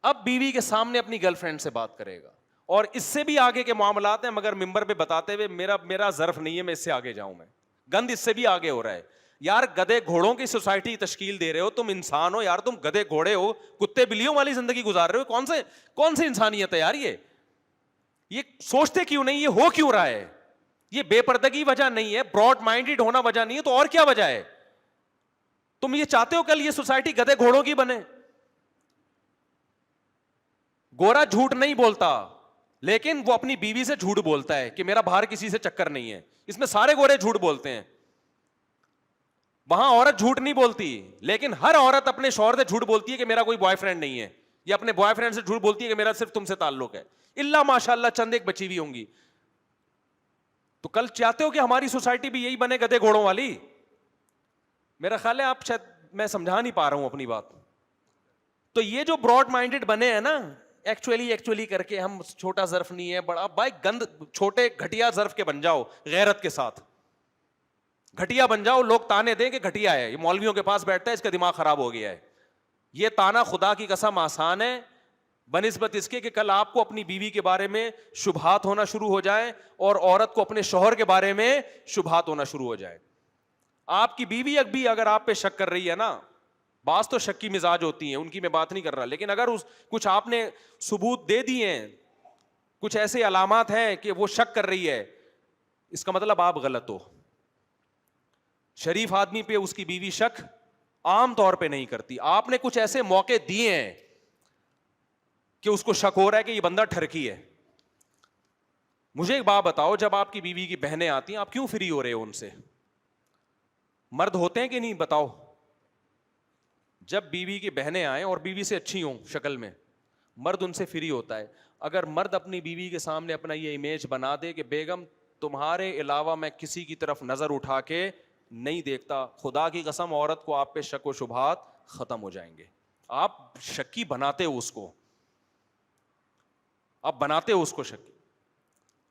اب بیوی کے سامنے اپنی گرل فرینڈ سے بات کرے گا, اور اس سے بھی آگے کے معاملات ہیں, مگر ممبر پہ بتاتے ہوئے میرا ظرف نہیں ہے میں اس سے آگے جاؤں. میں گند اس سے بھی آگے ہو رہا ہے. یار گدے گھوڑوں کی سوسائٹی تشکیل دے رہے ہو, تم انسان ہو یار, تم گدے گھوڑے ہو, کتے بلیوں والی زندگی گزار رہے ہو. کون سے انسانیت ہے یار؟ یہ سوچتے کیوں نہیں؟ یہ ہو کیوں رہا ہے؟ یہ بے پردگی وجہ نہیں ہے, براڈ مائنڈیڈ ہونا وجہ نہیں ہے, تو اور کیا وجہ ہے؟ تم یہ چاہتے ہو کل یہ سوسائٹی گدے گھوڑوں کی بنے؟ گورا جھوٹ نہیں بولتا, لیکن وہ اپنی بیوی سے جھوٹ بولتا ہے کہ میرا باہر کسی سے چکر نہیں ہے. اس میں سارے گورے جھوٹ بولتے ہیں. وہاں عورت جھوٹ نہیں بولتی, لیکن ہر عورت اپنے شوہر سے جھوٹ بولتی ہے کہ میرا کوئی بوائے فرینڈ نہیں ہے, یا اپنے بوائے فرینڈ سے جھوٹ بولتی ہے کہ میرا صرف تم سے تعلق ہے. اللہ ماشاء اللہ چند ایک بچی ہوئی ہوں گی. تو کل چاہتے ہو کہ ہماری سوسائٹی بھی یہی بنے گدے گھوڑوں والی؟ میرا خیال ہے آپ شاید میں سمجھا نہیں پا رہا ہوں اپنی بات. تو یہ جو براڈ مائنڈیڈ بنے ہیں نا, ایکچولی کر کے ہم چھوٹا ظرف نہیں ہے بڑا, بھائی گند چھوٹے گھٹیا ظرف کے بن جاؤ, غیرت کے ساتھ گھٹیا بن جاؤ. لوگ تانے دیں کہ گھٹیا ہے, یہ مولویوں کے پاس بیٹھتا ہے, اس کا دماغ خراب ہو گیا ہے. یہ تانا خدا کی قسم آسان ہے بنسبت اس کے کہ کل آپ کو اپنی بیوی کے بارے میں شبہات ہونا شروع ہو جائیں, اور عورت کو اپنے شوہر کے بارے میں شبہات ہونا شروع ہو جائے. آپ کی بیوی بھی اگر آپ پہ شک کر رہی ہے نا, بعض تو شک کی مزاج ہوتی ہیں, ان کی میں بات نہیں کر رہا, لیکن اگر کچھ آپ نے ثبوت دے دیے ہیں, کچھ ایسے علامات ہیں کہ وہ شک کر رہی ہے, اس کا مطلب آپ غلط ہو. شریف آدمی پہ اس کی بیوی شک عام طور پہ نہیں کرتی. آپ نے کچھ ایسے موقع دیے ہیں کہ اس کو شک ہو رہا ہے کہ یہ بندہ ٹھرکی ہے. مجھے ایک بات بتاؤ, جب آپ کی بیوی کی بہنیں آتی ہیں آپ کیوں فری ہو رہے ہو ان سے؟ مرد ہوتے ہیں کہ نہیں بتاؤ؟ جب بیوی کی بہنیں آئیں اور بیوی سے اچھی ہوں شکل میں, مرد ان سے فری ہوتا ہے. اگر مرد اپنی بیوی کے سامنے اپنا یہ امیج بنا دے کہ بیگم تمہارے علاوہ میں کسی کی طرف نظر اٹھا کے نہیں دیکھتا, خدا کی قسم عورت کو آپ پہ شک و شبہات ختم ہو جائیں گے. آپ شکی بناتے ہو اس کو, آپ بناتے ہو اس کو شکی.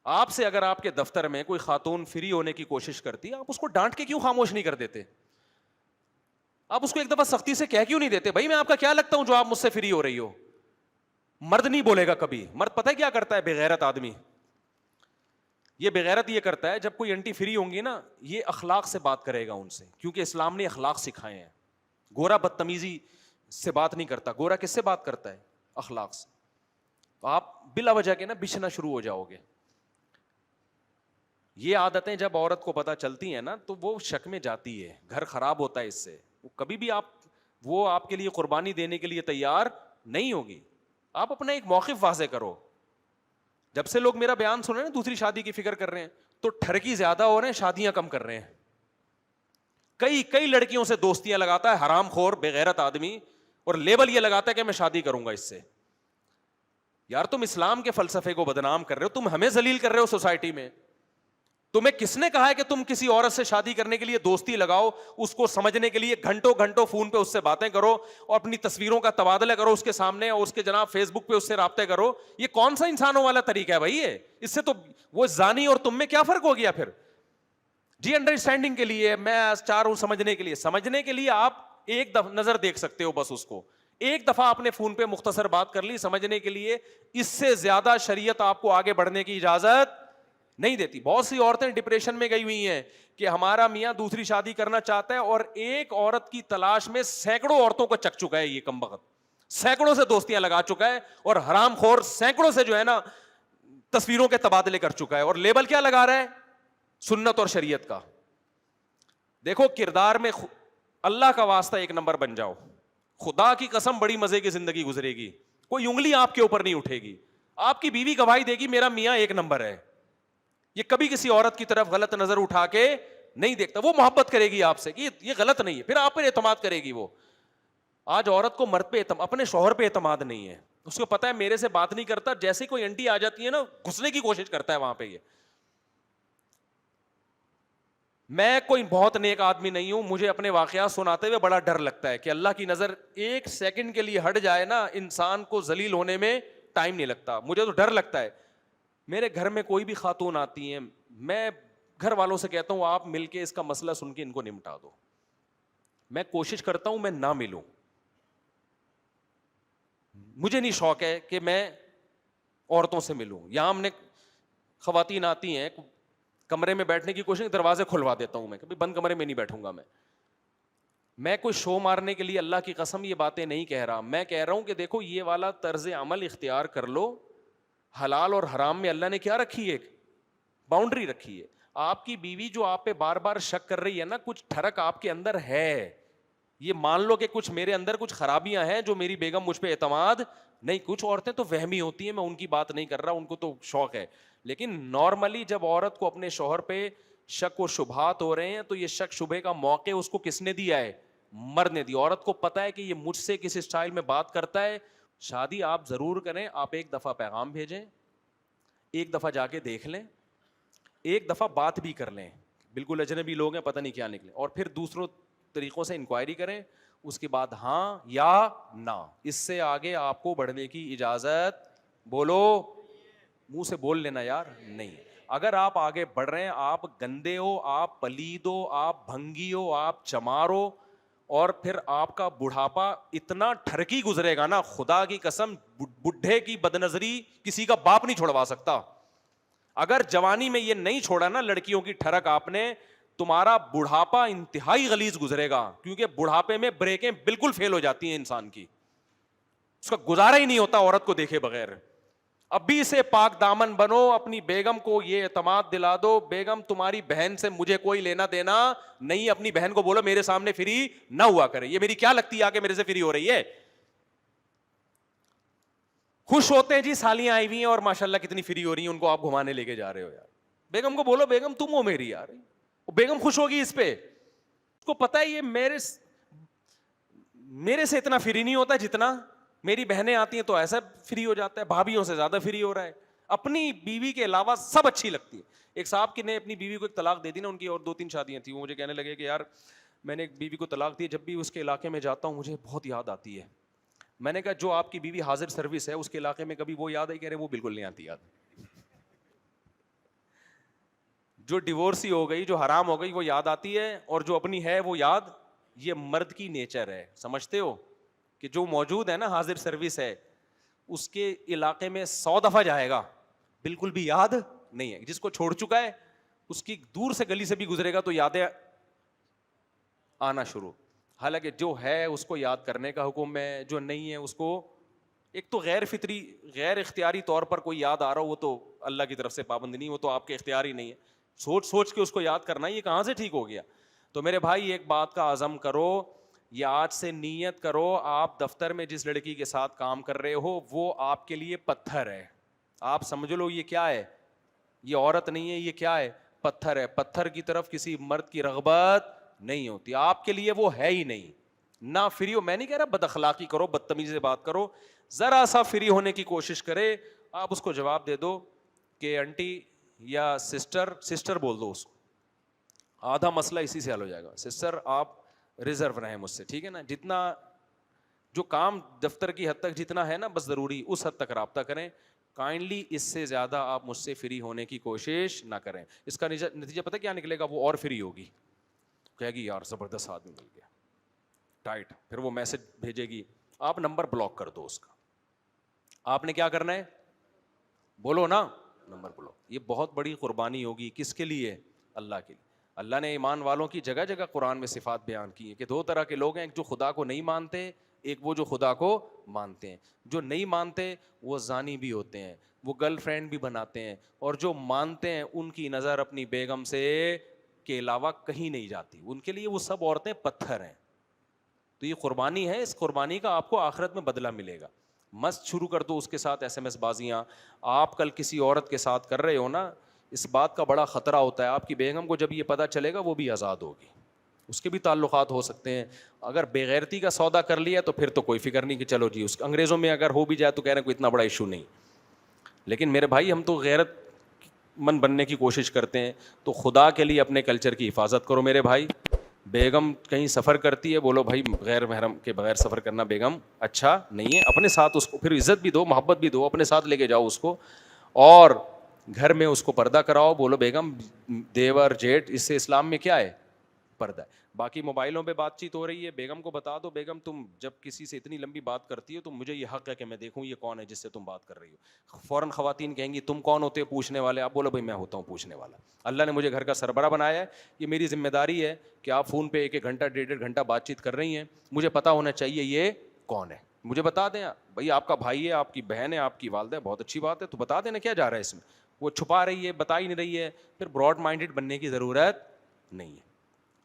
آپ سے اگر آپ کے دفتر میں کوئی خاتون فری ہونے کی کوشش کرتی, آپ اس کو ڈانٹ کے کیوں خاموش نہیں کر دیتے؟ آپ اس کو ایک دفعہ سختی سے کہہ کیوں نہیں دیتے, بھائی میں آپ کا کیا لگتا ہوں جو آپ مجھ سے فری ہو رہی ہو؟ مرد نہیں بولے گا کبھی. مرد پتہ ہے کیا کرتا ہے؟ بےغیرت آدمی یہ بےغیرت یہ کرتا ہے, جب کوئی انٹی فری ہوں گی نا, یہ اخلاق سے بات کرے گا ان سے, کیونکہ اسلام نے اخلاق سکھائے ہیں. گورا بدتمیزی سے بات نہیں کرتا. گورا کس سے بات کرتا ہے؟ اخلاق سے. تو آپ بلا وجہ کے نا بچھنا شروع ہو جاؤ گے. یہ عادتیں جب عورت کو پتہ چلتی ہیں نا تو وہ شک میں جاتی ہے, گھر خراب ہوتا ہے اس سے. وہ کبھی بھی وہ آپ کے لیے قربانی دینے کے لیے تیار نہیں ہوگی. آپ اپنا ایک موقف واضح کرو. جب سے لوگ میرا بیان سن رہے ہیں دوسری شادی کی فکر کر رہے ہیں, تو ٹھرکی زیادہ ہو رہے ہیں, شادیاں کم کر رہے ہیں. کئی لڑکیوں سے دوستیاں لگاتا ہے حرام خور بےغیرت آدمی, اور لیبل یہ لگاتا ہے کہ میں شادی کروں گا اس سے. یار تم اسلام کے فلسفے کو بدنام کر رہے ہو, تم ہمیں ذلیل کر رہے ہو سوسائٹی میں. تمہیں کس نے کہا ہے کہ تم کسی عورت سے شادی کرنے کے لیے دوستی لگاؤ, اس کو سمجھنے کے لیے گھنٹوں گھنٹوں فون پہ اس سے باتیں کرو اور اپنی تصویروں کا تبادلہ کرو اس کے سامنے, اور اس کے جناب فیس بک پہ اس سے رابطے کرو؟ یہ کون سا انسانوں والا طریقہ ہے بھائی؟ یہ اس سے تو وہ زانی اور تم میں کیا فرق ہو گیا پھر؟ جی انڈرسٹینڈنگ کے لیے میں چاہ رہا ہوں, سمجھنے کے لیے آپ ایک نظر دیکھ سکتے ہو بس, اس کو ایک دفعہ آپ نے فون پہ مختصر بات کر لی سمجھنے کے لیے, اس سے زیادہ شریعت آپ کو آگے بڑھنے کی اجازت نہیں دیتی. بہت سی عورتیں ڈپریشن میں گئی ہوئی ہیں کہ ہمارا میاں دوسری شادی کرنا چاہتا ہے, اور ایک عورت کی تلاش میں سینکڑوں عورتوں کو چک چکا ہے یہ کمبخت, سینکڑوں سے دوستیاں لگا چکا ہے, اور حرام خور سینکڑوں سے جو ہے نا تصویروں کے تبادلے کر چکا ہے, اور لیبل کیا لگا رہا ہے؟ سنت اور شریعت کا. دیکھو کردار میں اللہ کا واسطہ ایک نمبر بن جاؤ, خدا کی قسم بڑی مزے کی زندگی گزرے گی, کوئی انگلی آپ کے اوپر نہیں اٹھے گی. آپ کی بیوی گواہی دے گی میرا میاں ایک نمبر ہے, یہ کبھی کسی عورت کی طرف غلط نظر اٹھا کے نہیں دیکھتا, وہ محبت کرے گی آپ سے کہ یہ غلط نہیں ہے, پھر آپ پر اعتماد کرے گی. وہ آج عورت کو مرد پہ اپنے شوہر پہ اعتماد نہیں ہے, اس کو پتا ہے میرے سے بات نہیں کرتا, جیسے کوئی انٹی آ جاتی ہے نا گھسنے کی کوشش کرتا ہے وہاں پہ. یہ میں کوئی بہت نیک آدمی نہیں ہوں, مجھے اپنے واقعات سناتے ہوئے بڑا ڈر لگتا ہے کہ اللہ کی نظر ایک سیکنڈ کے لیے ہٹ جائے نا, انسان کو ذلیل ہونے میں ٹائم نہیں لگتا. مجھے تو ڈر لگتا ہے. میرے گھر میں کوئی بھی خاتون آتی ہیں, میں گھر والوں سے کہتا ہوں آپ مل کے اس کا مسئلہ سن کے ان کو نمٹا دو. میں کوشش کرتا ہوں میں نہ ملوں, مجھے نہیں شوق ہے کہ میں عورتوں سے ملوں. یہاں ہم نے خواتین آتی ہیں کمرے میں بیٹھنے کی کوشش, دروازے کھلوا دیتا ہوں میں, کبھی بند کمرے میں نہیں بیٹھوں گا. میں کوئی شو مارنے کے لیے اللہ کی قسم یہ باتیں نہیں کہہ رہا, میں کہہ رہا ہوں کہ دیکھو یہ والا طرز عمل اختیار کر لو. حلال اور حرام میں اللہ نے کیا رکھی ہے؟ ایک باؤنڈری رکھی ہے. آپ کی بیوی جو آپ پہ بار بار شک کر رہی ہے نا, کچھ ٹھڑک آپ کے اندر ہے, یہ مان لو کہ کچھ میرے اندر کچھ خرابیاں ہیں جو میری بیگم مجھ پہ اعتماد نہیں. کچھ عورتیں تو وہمی ہوتی ہیں, میں ان کی بات نہیں کر رہا, ان کو تو شوق ہے, لیکن نارملی جب عورت کو اپنے شوہر پہ شک و شبہات ہو رہے ہیں تو یہ شک شبہ کا موقع اس کو کس نے دیا ہے؟ مرد نے دی. عورت کو پتا ہے کہ یہ مجھ سے کس اسٹائل میں بات کرتا ہے. شادی آپ ضرور کریں, آپ ایک دفعہ پیغام بھیجیں, ایک دفعہ جا کے دیکھ لیں, ایک دفعہ بات بھی کر لیں, بالکل اجنبی لوگ ہیں پتہ نہیں کیا نکلے, اور پھر دوسروں طریقوں سے انکوائری کریں, اس کے بعد ہاں یا نہ. اس سے آگے آپ کو بڑھنے کی اجازت, بولو منہ سے بول لینا یار, نہیں. اگر آپ آگے بڑھ رہے ہیں, آپ گندے ہو, آپ پلید ہو, آپ بھنگی ہو, آپ چمار ہو, اور پھر آپ کا بڑھاپا اتنا ٹھرکی گزرے گا نا, خدا کی قسم بڈھے کی بدنظری کسی کا باپ نہیں چھوڑوا سکتا. اگر جوانی میں یہ نہیں چھوڑا نا لڑکیوں کی ٹھڑک آپ نے, تمہارا بڑھاپا انتہائی غلیظ گزرے گا, کیونکہ بڑھاپے میں بریکیں بالکل فیل ہو جاتی ہیں انسان کی, اس کا گزارا ہی نہیں ہوتا عورت کو دیکھے بغیر. ابھی سے پاک دامن بنو, اپنی بیگم کو یہ اعتماد دلا دو, بیگم تمہاری بہن سے مجھے کوئی لینا دینا نہیں. اپنی بہن کو بولو میرے سامنے فری نہ ہوا کرے, یہ میری کیا لگتی ہے آ کے میرے سے فری ہو رہی ہے. خوش ہوتے ہیں جی سالیاں آئی ہوئی ہیں اور ماشاءاللہ کتنی فری ہو رہی ہیں, ان کو آپ گھمانے لے کے جا رہے ہو یار. بیگم کو بولو بیگم تم ہو میری یار, بیگم خوش ہوگی اس پہ, اس کو پتا ہے یہ میرے سے اتنا فری نہیں ہوتا جتنا میری بہنیں آتی ہیں تو ایسا فری ہو جاتا ہے, بھابھیوں سے زیادہ فری ہو رہا ہے. اپنی بیوی کے علاوہ سب اچھی لگتی ہے. ایک صاحب کی نے اپنی بیوی کو ایک طلاق دے دی نا, ان کی اور 2-3 شادیاں تھیں, وہ مجھے کہنے لگے کہ یار میں نے ایک بیوی کو طلاق دی, جب بھی اس کے علاقے میں جاتا ہوں مجھے بہت یاد آتی ہے. میں نے کہا جو آپ کی بیوی حاضر سروس ہے اس کے علاقے میں کبھی وہ یاد ہے؟ کہہ رہے وہ بالکل نہیں آتی یاد. جو ڈیورسی ہو گئی, جو حرام ہو گئی وہ یاد آتی ہے, اور جو اپنی ہے وہ یاد. یہ مرد کی نیچر ہے, سمجھتے ہو کہ جو موجود ہے نا حاضر سروس ہے, اس کے علاقے میں 100 دفعہ جائے گا بالکل بھی یاد نہیں ہے. جس کو چھوڑ چکا ہے اس کی دور سے گلی سے بھی گزرے گا تو یادیں آنا شروع. حالانکہ جو ہے اس کو یاد کرنے کا حکم ہے, جو نہیں ہے اس کو, ایک تو غیر فطری غیر اختیاری طور پر کوئی یاد آ رہا ہو وہ تو اللہ کی طرف سے پابند نہیں, وہ تو آپ کے اختیار ہی نہیں ہے. سوچ کے اس کو یاد کرنا یہ کہاں سے ٹھیک ہو گیا. تو میرے بھائی ایک بات کا عزم کرو, یا آج سے نیت کرو, آپ دفتر میں جس لڑکی کے ساتھ کام کر رہے ہو وہ آپ کے لیے پتھر ہے. آپ سمجھ لو یہ کیا ہے, یہ عورت نہیں ہے, یہ کیا ہے؟ پتھر ہے. پتھر کی طرف کسی مرد کی رغبت نہیں ہوتی, آپ کے لیے وہ ہے ہی نہیں. نہ فری ہو, میں نہیں کہہ رہا بد اخلاقی کرو, بدتمیزی سے بات کرو, ذرا سا فری ہونے کی کوشش کرے. آپ اس کو جواب دے دو کہ آنٹی یا سسٹر بول دو اس کو, آدھا مسئلہ اسی سے حل ہو جائے گا. سسٹر آپ ریزرو رہیں مجھ سے, ٹھیک ہے نا, جتنا جو کام دفتر کی حد تک جتنا ہے نا بس ضروری اس حد تک رابطہ کریں, کائنڈلی اس سے زیادہ آپ مجھ سے فری ہونے کی کوشش نہ کریں. اس کا نتیجہ پتہ کیا نکلے گا, وہ اور فری ہوگی, کہے گی یار زبردست آدمی مل گیا ٹائٹ, پھر وہ میسج بھیجے گی, آپ نمبر بلاک کر دو اس کا. آپ نے کیا کرنا ہے, بولو نا, نمبر بلاک. یہ بہت بڑی قربانی ہوگی, کس کے لیے, اللہ کے لیے. اللہ نے ایمان والوں کی جگہ جگہ قرآن میں صفات بیان کی ہے کہ دو طرح کے لوگ ہیں, ایک جو خدا کو نہیں مانتے, ایک وہ جو خدا کو مانتے ہیں. جو نہیں مانتے وہ زانی بھی ہوتے ہیں, وہ گرل فرینڈ بھی بناتے ہیں, اور جو مانتے ہیں ان کی نظر اپنی بیگم سے کے علاوہ کہیں نہیں جاتی, ان کے لیے وہ سب عورتیں پتھر ہیں. تو یہ قربانی ہے, اس قربانی کا آپ کو آخرت میں بدلہ ملے گا. مست شروع کر دو اس کے ساتھ ایس ایم ایس بازیاں. آپ کل کسی عورت کے ساتھ کر رہے ہو نا, اس بات کا بڑا خطرہ ہوتا ہے, آپ کی بیگم کو جب یہ پتہ چلے گا وہ بھی آزاد ہوگی, اس کے بھی تعلقات ہو سکتے ہیں. اگر بےغیرتی کا سودا کر لیا تو پھر تو کوئی فکر نہیں کہ چلو جی, اس انگریزوں میں اگر ہو بھی جائے تو کہہ رہے ہیں کوئی اتنا بڑا ایشو نہیں. لیکن میرے بھائی ہم تو غیرت من بننے کی کوشش کرتے ہیں, تو خدا کے لیے اپنے کلچر کی حفاظت کرو میرے بھائی. بیگم کہیں سفر کرتی ہے, بولو بھائی غیر محرم کے بغیر سفر کرنا بیگم اچھا نہیں ہے. اپنے ساتھ اس کو پھر عزت بھی دو, محبت بھی دو, اپنے ساتھ لے کے جاؤ اس کو, اور گھر میں اس کو پردہ کراؤ. بولو بیگم دیور جیٹ, اس سے اسلام میں کیا ہے, پردہ ہے. باقی موبائلوں پہ بات چیت ہو رہی ہے, بیگم کو بتا دو, بیگم تم جب کسی سے اتنی لمبی بات کرتی ہو تو مجھے یہ حق ہے کہ میں دیکھوں یہ کون ہے جس سے تم بات کر رہی ہو. فوراً خواتین کہیں گی تم کون ہوتے ہو پوچھنے والے, آپ بولو بھائی میں ہوتا ہوں پوچھنے والا. اللہ نے مجھے گھر کا سربراہ بنایا ہے, یہ میری ذمہ داری ہے کہ آپ فون پہ 1 گھنٹہ 1.5 گھنٹہ بات چیت کر رہی ہیں, مجھے پتا ہونا چاہیے یہ کون ہے. مجھے بتا دیں بھائی آپ کا بھائی ہے, آپ کی بہن ہے, آپ کی والدہ ہے, بہت اچھی بات ہے, تو بتا دینا کیا جا رہا ہے اس میں. وہ چھپا رہی ہے, بتا ہی نہیں رہی ہے, پھر براڈ مائنڈیڈ بننے کی ضرورت نہیں ہے.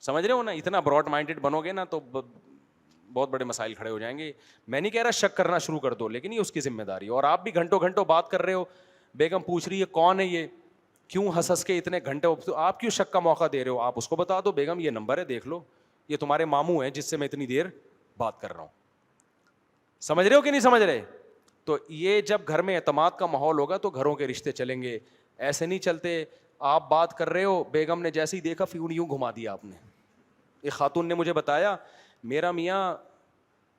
سمجھ رہے ہو نا, اتنا براڈ مائنڈیڈ بنو گے نا تو بہت بڑے مسائل کھڑے ہو جائیں گے. میں نہیں کہہ رہا شک کرنا شروع کر دو, لیکن یہ اس کی ذمہ داری ہے. اور آپ بھی گھنٹوں گھنٹوں بات کر رہے ہو, بیگم پوچھ رہی ہے کون ہے یہ, کیوں ہنس کے اتنے گھنٹے, آپ کیوں شک کا موقع دے رہے ہو, آپ اس کو بتا دو بیگم یہ نمبر ہے دیکھ لو, یہ تمہارے ماموں ہیں جس سے میں اتنی دیر بات کر رہا ہوں. سمجھ رہے ہو کہ نہیں سمجھ رہے. تو یہ جب گھر میں اعتماد کا ماحول ہوگا تو گھروں کے رشتے چلیں گے. ایسے نہیں چلتے, آپ بات کر رہے ہو, بیگم نے جیسے ہی دیکھا فیون یوں گھما دیا آپ نے. ایک خاتون نے مجھے بتایا, میرا میاں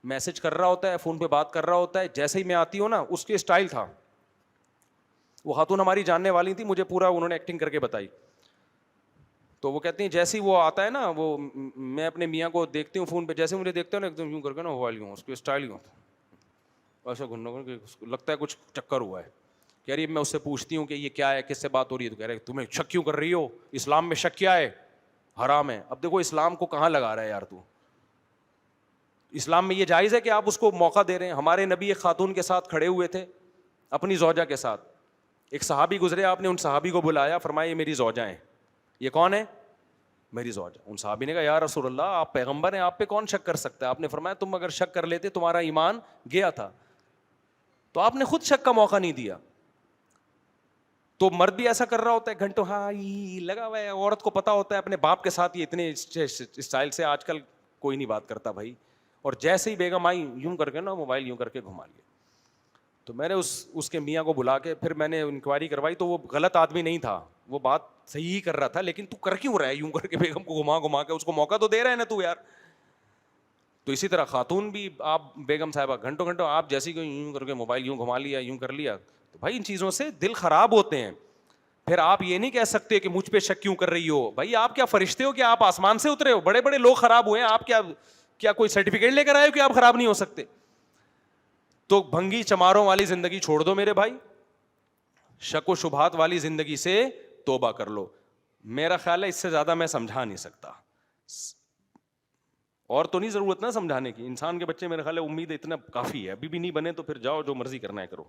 میسج کر رہا ہوتا ہے, فون پہ بات کر رہا ہوتا ہے, جیسے ہی میں آتی ہوں نا اس کے اسٹائل تھا. وہ خاتون ہماری جاننے والی تھی, مجھے پورا انہوں نے ایکٹنگ کر کے بتائی. تو وہ کہتی ہیں جیسے ہی وہ آتا ہے نا, وہ میں اپنے میاں کو دیکھتی ہوں فون پہ, جیسے مجھے دیکھتا ہوں نا ایک دم یوں کر کے نا موبائل یوں, اس کے اسٹائل یوں ایسا گھننا لگتا ہے کچھ چکر ہوا ہے. کہہ رہی میں اس سے پوچھتی ہوں کہ یہ کیا ہے, کس سے بات ہو رہی ہے, تو کہہ رہے تمہیں شک کیوں کر رہی ہو, اسلام میں شک کیا ہے, حرام ہے. اب دیکھو اسلام کو کہاں لگا رہا ہے یار تو, اسلام میں یہ جائز ہے کہ آپ اس کو موقع دے رہے ہیں. ہمارے نبی ایک خاتون کے ساتھ کھڑے ہوئے تھے, اپنی زوجہ کے ساتھ. ایک صحابی گزرے, آپ نے ان صحابی کو بلایا, فرمایا یہ میری زوجہ ہیں. یہ کون ہے, میری زوجہ. ان صحابی نے کہا یا رسول اللہ آپ پیغمبر ہیں, آپ پہ کون شک کر سکتا ہے. آپ نے فرمایا تم اگر شک کر لیتے تمہارا ایمان گیا تھا. تو آپ نے خود شک کا موقع نہیں دیا. تو مرد بھی ایسا کر رہا ہوتا ہے گھنٹوں, ہاں لگا ہوا ہے. عورت کو پتا ہوتا ہے اپنے باپ کے ساتھ یہ اتنے اسٹائل سے آج کل کوئی نہیں بات کرتا بھائی. اور جیسے ہی بیگم آئی یوں کر کے نا موبائل یوں کر کے گھما لیا. تو میں نے اس کے میاں کو بلا کے پھر میں نے انکوائری کروائی, تو وہ غلط آدمی نہیں تھا, وہ بات صحیح کر رہا تھا, لیکن تو کر کیوں رہا ہے یوں کر کے بیگم کو گھما گھما کے, اس کو موقع تو دے رہا ہے نا تو یار. تو اسی طرح خاتون بھی, آپ بیگم صاحبہ گھنٹوں گھنٹوں آپ جیسی کہ یوں کر کے موبائل یوں گھما لیا, یوں کر لیا, تو بھائی ان چیزوں سے دل خراب ہوتے ہیں. پھر آپ یہ نہیں کہہ سکتے کہ مجھ پہ شک کیوں کر رہی ہو. بھائی آپ کیا فرشتے ہو کہ آپ آسمان سے اترے ہو؟ بڑے بڑے لوگ خراب ہوئے ہیں, آپ کیا کوئی سرٹیفکیٹ لے کر آئے ہو کہ آپ خراب نہیں ہو سکتے؟ تو بھنگی چماروں والی زندگی چھوڑ دو میرے بھائی, شک و شبہات والی زندگی سے توبہ کر لو. میرا خیال ہے اس سے زیادہ میں سمجھا نہیں سکتا, اور تو نہیں ضرورت نا سمجھانے کی. انسان کے بچے میرے خیال ہے امید اتنا کافی ہے, ابھی بھی نہیں بنے تو پھر جاؤ جو مرضی کرنا ہے کرو.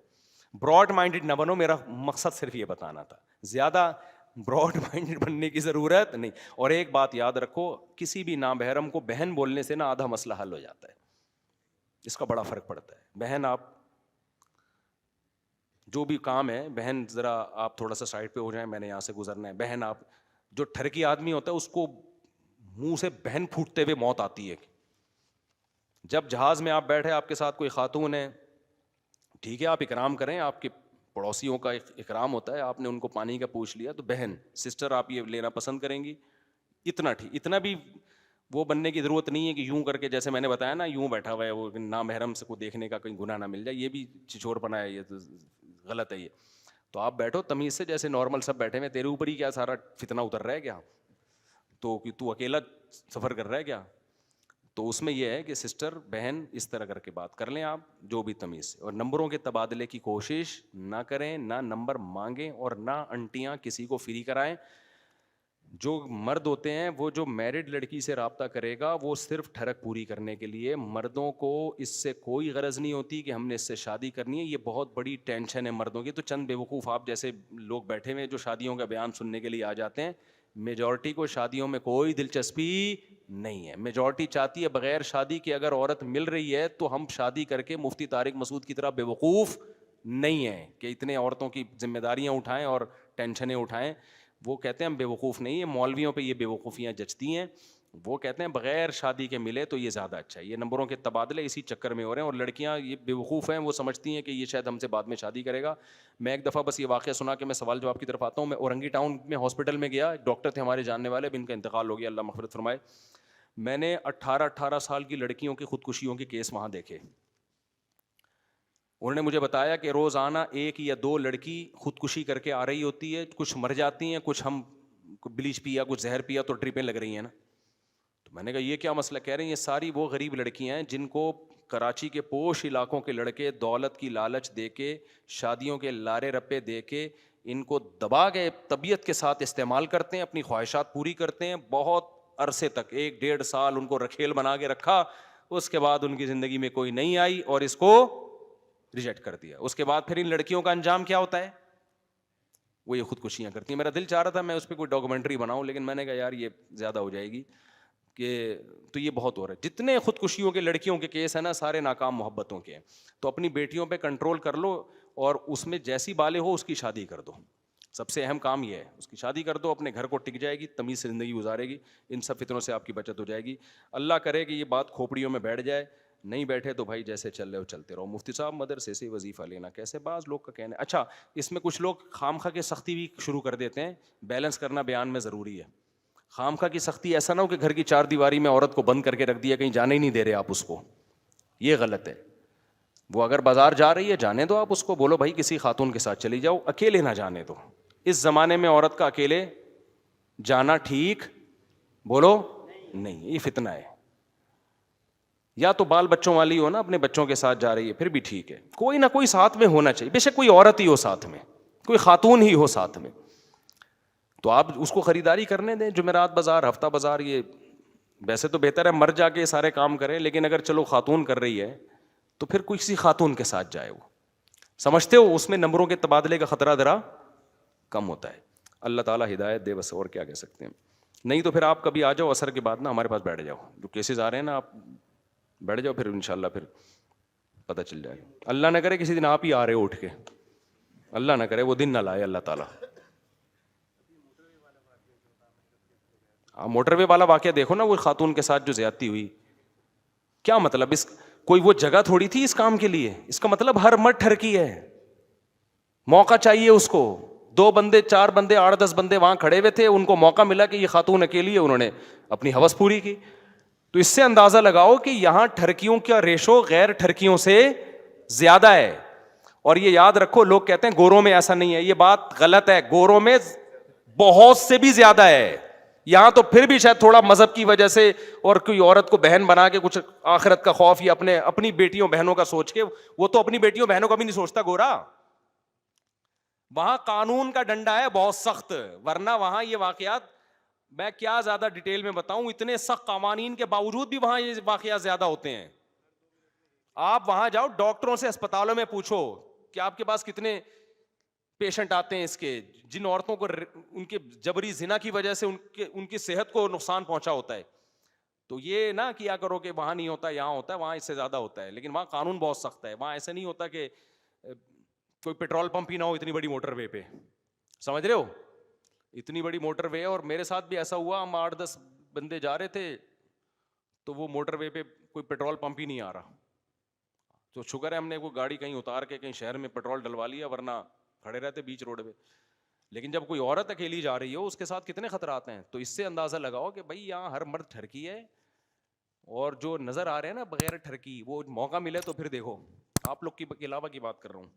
براڈ مائنڈیڈ نہ بنو, میرا مقصد صرف یہ بتانا تھا. زیادہ براڈ مائنڈیڈ بننے کی ضرورت نہیں. اور ایک بات یاد رکھو, کسی بھی نامحرم کو بہن بولنے سے نا آدھا مسئلہ حل ہو جاتا ہے, اس کا بڑا فرق پڑتا ہے. بہن, آپ جو بھی کام ہے, بہن ذرا آپ تھوڑا سا سائڈ پہ ہو جائیں, میں نے یہاں سے گزرنا ہے. بہن, آپ جو ٹھرکی آدمی ہوتا ہے اس کو منہ سے بہن پھوٹتے ہوئے موت آتی ہے. جب جہاز میں آپ بیٹھے, آپ کے ساتھ کوئی خاتون ہے, ٹھیک ہے آپ اکرام کریں, آپ کے پڑوسیوں کا اکرام ہوتا ہے, آپ نے ان کو پانی کا پوچھ لیا تو بہن سسٹر آپ یہ لینا پسند کریں گی, اتنا ٹھیک. اتنا بھی وہ بننے کی ضرورت نہیں ہے کہ یوں کر کے, جیسے میں نے بتایا نا, یوں بیٹھا ہوا ہے وہ نامحرم سے کو دیکھنے کا کہیں گناہ نہ مل جائے, یہ بھی چھچور پنا ہے, یہ تو غلط ہے یہ. تو آپ بیٹھو تمیز سے جیسے نارمل سب بیٹھے ہوئے, تیرے اوپر ہی کیا سارا فتنہ اتر رہا ہے کیا, تو اکیلا سفر کر رہا ہے کیا. تو اس میں یہ ہے کہ سسٹر بہن اس طرح کر کے بات کر لیں آپ, جو بھی تمیز سے. اور نمبروں کے تبادلے کی کوشش نہ کریں, نہ نمبر مانگیں, اور نہ انٹیاں کسی کو فری کرائیں. جو مرد ہوتے ہیں وہ جو میرڈ لڑکی سے رابطہ کرے گا وہ صرف ٹھڑک پوری کرنے کے لیے. مردوں کو اس سے کوئی غرض نہیں ہوتی کہ ہم نے اس سے شادی کرنی ہے. یہ بہت بڑی ٹینشن ہے مردوں کی. تو چند بیوقوف آپ جیسے لوگ بیٹھے ہوئے جو شادیوں کا بیان سننے کے لیے آ جاتے ہیں, میجورٹی کو شادیوں میں کوئی دلچسپی نہیں ہے. میجورٹی چاہتی ہے بغیر شادی کے اگر عورت مل رہی ہے تو ہم شادی کر کے مفتی طارق مسعود کی طرح بیوقوف نہیں ہیں کہ اتنے عورتوں کی ذمہ داریاں اٹھائیں اور ٹینشنیں اٹھائیں. وہ کہتے ہیں ہم بیوقوف نہیں ہیں, مولویوں پہ یہ بیوقوفیاں جچتی ہیں. وہ کہتے ہیں بغیر شادی کے ملے تو یہ زیادہ اچھا ہے. یہ نمبروں کے تبادلے اسی چکر میں ہو رہے ہیں, اور لڑکیاں یہ بیوقوف ہیں, وہ سمجھتی ہیں کہ یہ شاید ہم سے بعد میں شادی کرے گا. میں ایک دفعہ بس یہ واقعہ سنا کے میں سوال جواب کی طرف آتا ہوں. میں اورنگی ٹاؤن میں ہاسپٹل میں گیا, ڈاکٹر تھے ہمارے جاننے والے, اب ان کا انتقال ہو گیا, اللہ مغفرت فرمائے. میں نے 18 سال کی لڑکیوں کی خودکشیوں کے کیس وہاں دیکھے. انہوں نے مجھے بتایا کہ روزانہ 1 یا 2 لڑکی خودکشی کر کے آ رہی ہوتی ہے, کچھ مر جاتی ہیں, کچھ ہم بلیچ پیا, کچھ زہر پیا تو ٹرپیں لگ رہی ہیں نا. تو میں نے کہا یہ کیا مسئلہ. کہہ رہے ہیں یہ ساری وہ غریب لڑکیاں ہیں جن کو کراچی کے پوش علاقوں کے لڑکے دولت کی لالچ دے کے, شادیوں کے لارے رپے دے کے ان کو دبا کے طبیعت کے ساتھ استعمال کرتے ہیں, اپنی خواہشات پوری کرتے ہیں. بہت عرصے تک 1-1.5 سال ان کو رکھیل بنا کے رکھا, اس کے بعد ان کی زندگی میں کوئی نہیں آئی اور اس کو ریجیکٹ کر دیا. اس کے بعد پھر ان لڑکیوں کا انجام کیا ہوتا ہے, وہ یہ خودکشیاں کرتی ہیں. میرا دل چاہ رہا تھا میں اس پہ کوئی ڈاکومنٹری بناؤں, لیکن میں نے کہا یار یہ زیادہ ہو جائے گی کہ, تو یہ بہت ہو رہا ہے. جتنے خودکشیوں کے لڑکیوں کے کیس ہیں نا سارے ناکام محبتوں کے ہیں. تو اپنی بیٹیوں پہ کنٹرول کر لو, اور اس میں جیسی بالغ ہو اس کی شادی کر دو. سب سے اہم کام یہ ہے, اس کی شادی کر دو, اپنے گھر کو ٹک جائے گی, تمیز سے زندگی گزارے گی, ان سب فتنوں سے آپ کی بچت ہو جائے گی. اللہ کرے کہ یہ بات کھوپڑیوں میں بیٹھ جائے. نہیں بیٹھے تو بھائی جیسے چل رہے ہو چلتے رہو. مفتی صاحب مدرسے سے وظیفہ لینا کیسے, بعض لوگ کا کہنا ہے. اچھا اس میں کچھ لوگ خامخواہ کی سختی بھی شروع کر دیتے ہیں. بیلنس کرنا بیان میں ضروری ہے. خامخواہ کی سختی ایسا نہ ہو کہ گھر کی 4 دیواری میں عورت کو بند کر کے رکھ دیا, کہیں جانے ہی نہیں دے رہے آپ اس کو, یہ غلط ہے. وہ اگر بازار جا رہی ہے جانے دو, آپ اس کو بولو بھائی کسی خاتون کے ساتھ چلی جاؤ, اکیلے نہ جانے دو. اس زمانے میں عورت کا اکیلے جانا ٹھیک بولو نہیں, یہ فتنہ ہے. یا تو بال بچوں والی ہو نا, اپنے بچوں کے ساتھ جا رہی ہے پھر بھی ٹھیک ہے, کوئی نہ کوئی ساتھ میں ہونا چاہیے, بے شک کوئی عورت ہی ہو ساتھ میں, کوئی خاتون ہی ہو ساتھ میں. تو آپ اس کو خریداری کرنے دیں, جمعرات بازار, ہفتہ بازار. یہ ویسے تو بہتر ہے مر جا کے سارے کام کریں, لیکن اگر چلو خاتون کر رہی ہے تو پھر کسی خاتون کے ساتھ جائے. وہ سمجھتے ہو اس میں نمبروں کے تبادلے کا خطرہ ذرا کم ہوتا ہے. اللہ تعالیٰ ہدایت دے, بس اور کیا کہہ سکتے ہیں. نہیں تو پھر آپ کبھی آ جاؤ عصر کے بعد نا ہمارے پاس بیٹھ جاؤ, جو کیسز آ رہے ہیں نا آپ بیٹھ جاؤ, پھر انشاءاللہ پھر پتہ چل جائے گا. اللہ نہ کرے کسی دن آپ ہی آ رہے ہو اٹھ کے, اللہ نہ کرے وہ دن نہ لائے اللہ تعالیٰ. موٹر وے والا واقعہ دیکھو نا, وہ خاتون کے ساتھ جو زیادتی ہوئی, کیا مطلب, اس کوئی وہ جگہ تھوڑی تھی اس کام کے لیے. اس کا مطلب ہر مرد ٹھرکی ہے, موقع چاہیے اس کو. 2 بندے 4 بندے 8-10 بندے وہاں کھڑے ہوئے تھے, ان کو موقع ملا کہ یہ خاتون اکیلی ہے, انہوں نے اپنی ہوس پوری کی. تو اس سے اندازہ لگاؤ کہ یہاں ٹھرکیوں کا ریشو غیر ٹھرکیوں سے زیادہ ہے. اور یہ یاد رکھو, لوگ کہتے ہیں گوروں میں ایسا نہیں ہے, یہ بات غلط ہے. گوروں میں بہت سے بھی زیادہ ہے. یہاں تو پھر بھی شاید تھوڑا مذہب کی وجہ سے, اور کوئی عورت کو بہن بنا کے کچھ آخرت کا خوف یا اپنی بیٹیوں بہنوں کا سوچ کے, وہ تو اپنی بیٹیوں بہنوں کا بھی نہیں سوچتا گورا. وہاں قانون کا ڈنڈا ہے بہت سخت, ورنہ وہاں یہ واقعات میں کیا زیادہ ڈیٹیل میں بتاؤں, اتنے سخت قوانین کے باوجود بھی وہاں یہ واقعات زیادہ ہوتے ہیں. آپ وہاں جاؤ, ڈاکٹروں سے اسپتالوں میں پوچھو کہ آپ کے پاس کتنے پیشنٹ آتے ہیں اس کے, جن عورتوں کو ان کے جبری زنا کی وجہ سے ان کی صحت کو نقصان پہنچا ہوتا ہے. تو یہ نہ کیا کرو کہ وہاں نہیں ہوتا یہاں ہوتا ہے, وہاں اس سے زیادہ ہوتا ہے. لیکن وہاں قانون بہت سخت ہے. وہاں ایسے نہیں ہوتا کہ کوئی پیٹرول پمپ ہی نہ ہو اتنی بڑی موٹر وے پہ, سمجھ رہے ہو, اتنی بڑی موٹر وے. اور میرے ساتھ بھی ایسا ہوا, ہم 8-10 بندے جا رہے تھے تو وہ موٹر وے پہ کوئی پیٹرول پمپ ہی نہیں آ رہا. تو شکر ہے ہم نے وہ گاڑی کہیں اتار کے کہیں شہر میں پیٹرول ڈلوا لیا, ورنہ کھڑے رہتے بیچ روڈ پہ. لیکن جب کوئی عورت اکیلی جا رہی ہو اس کے ساتھ کتنے خطرات ہیں, تو اس سے اندازہ لگاؤ کہ بھائی یہاں ہر مرد ٹھرکی ہے, اور جو نظر آ رہے ہیں نا بغیر ٹھرکی, وہ موقع ملے تو پھر دیکھو. آپ لوگ کی علاوہ کی بات کر رہا ہوں.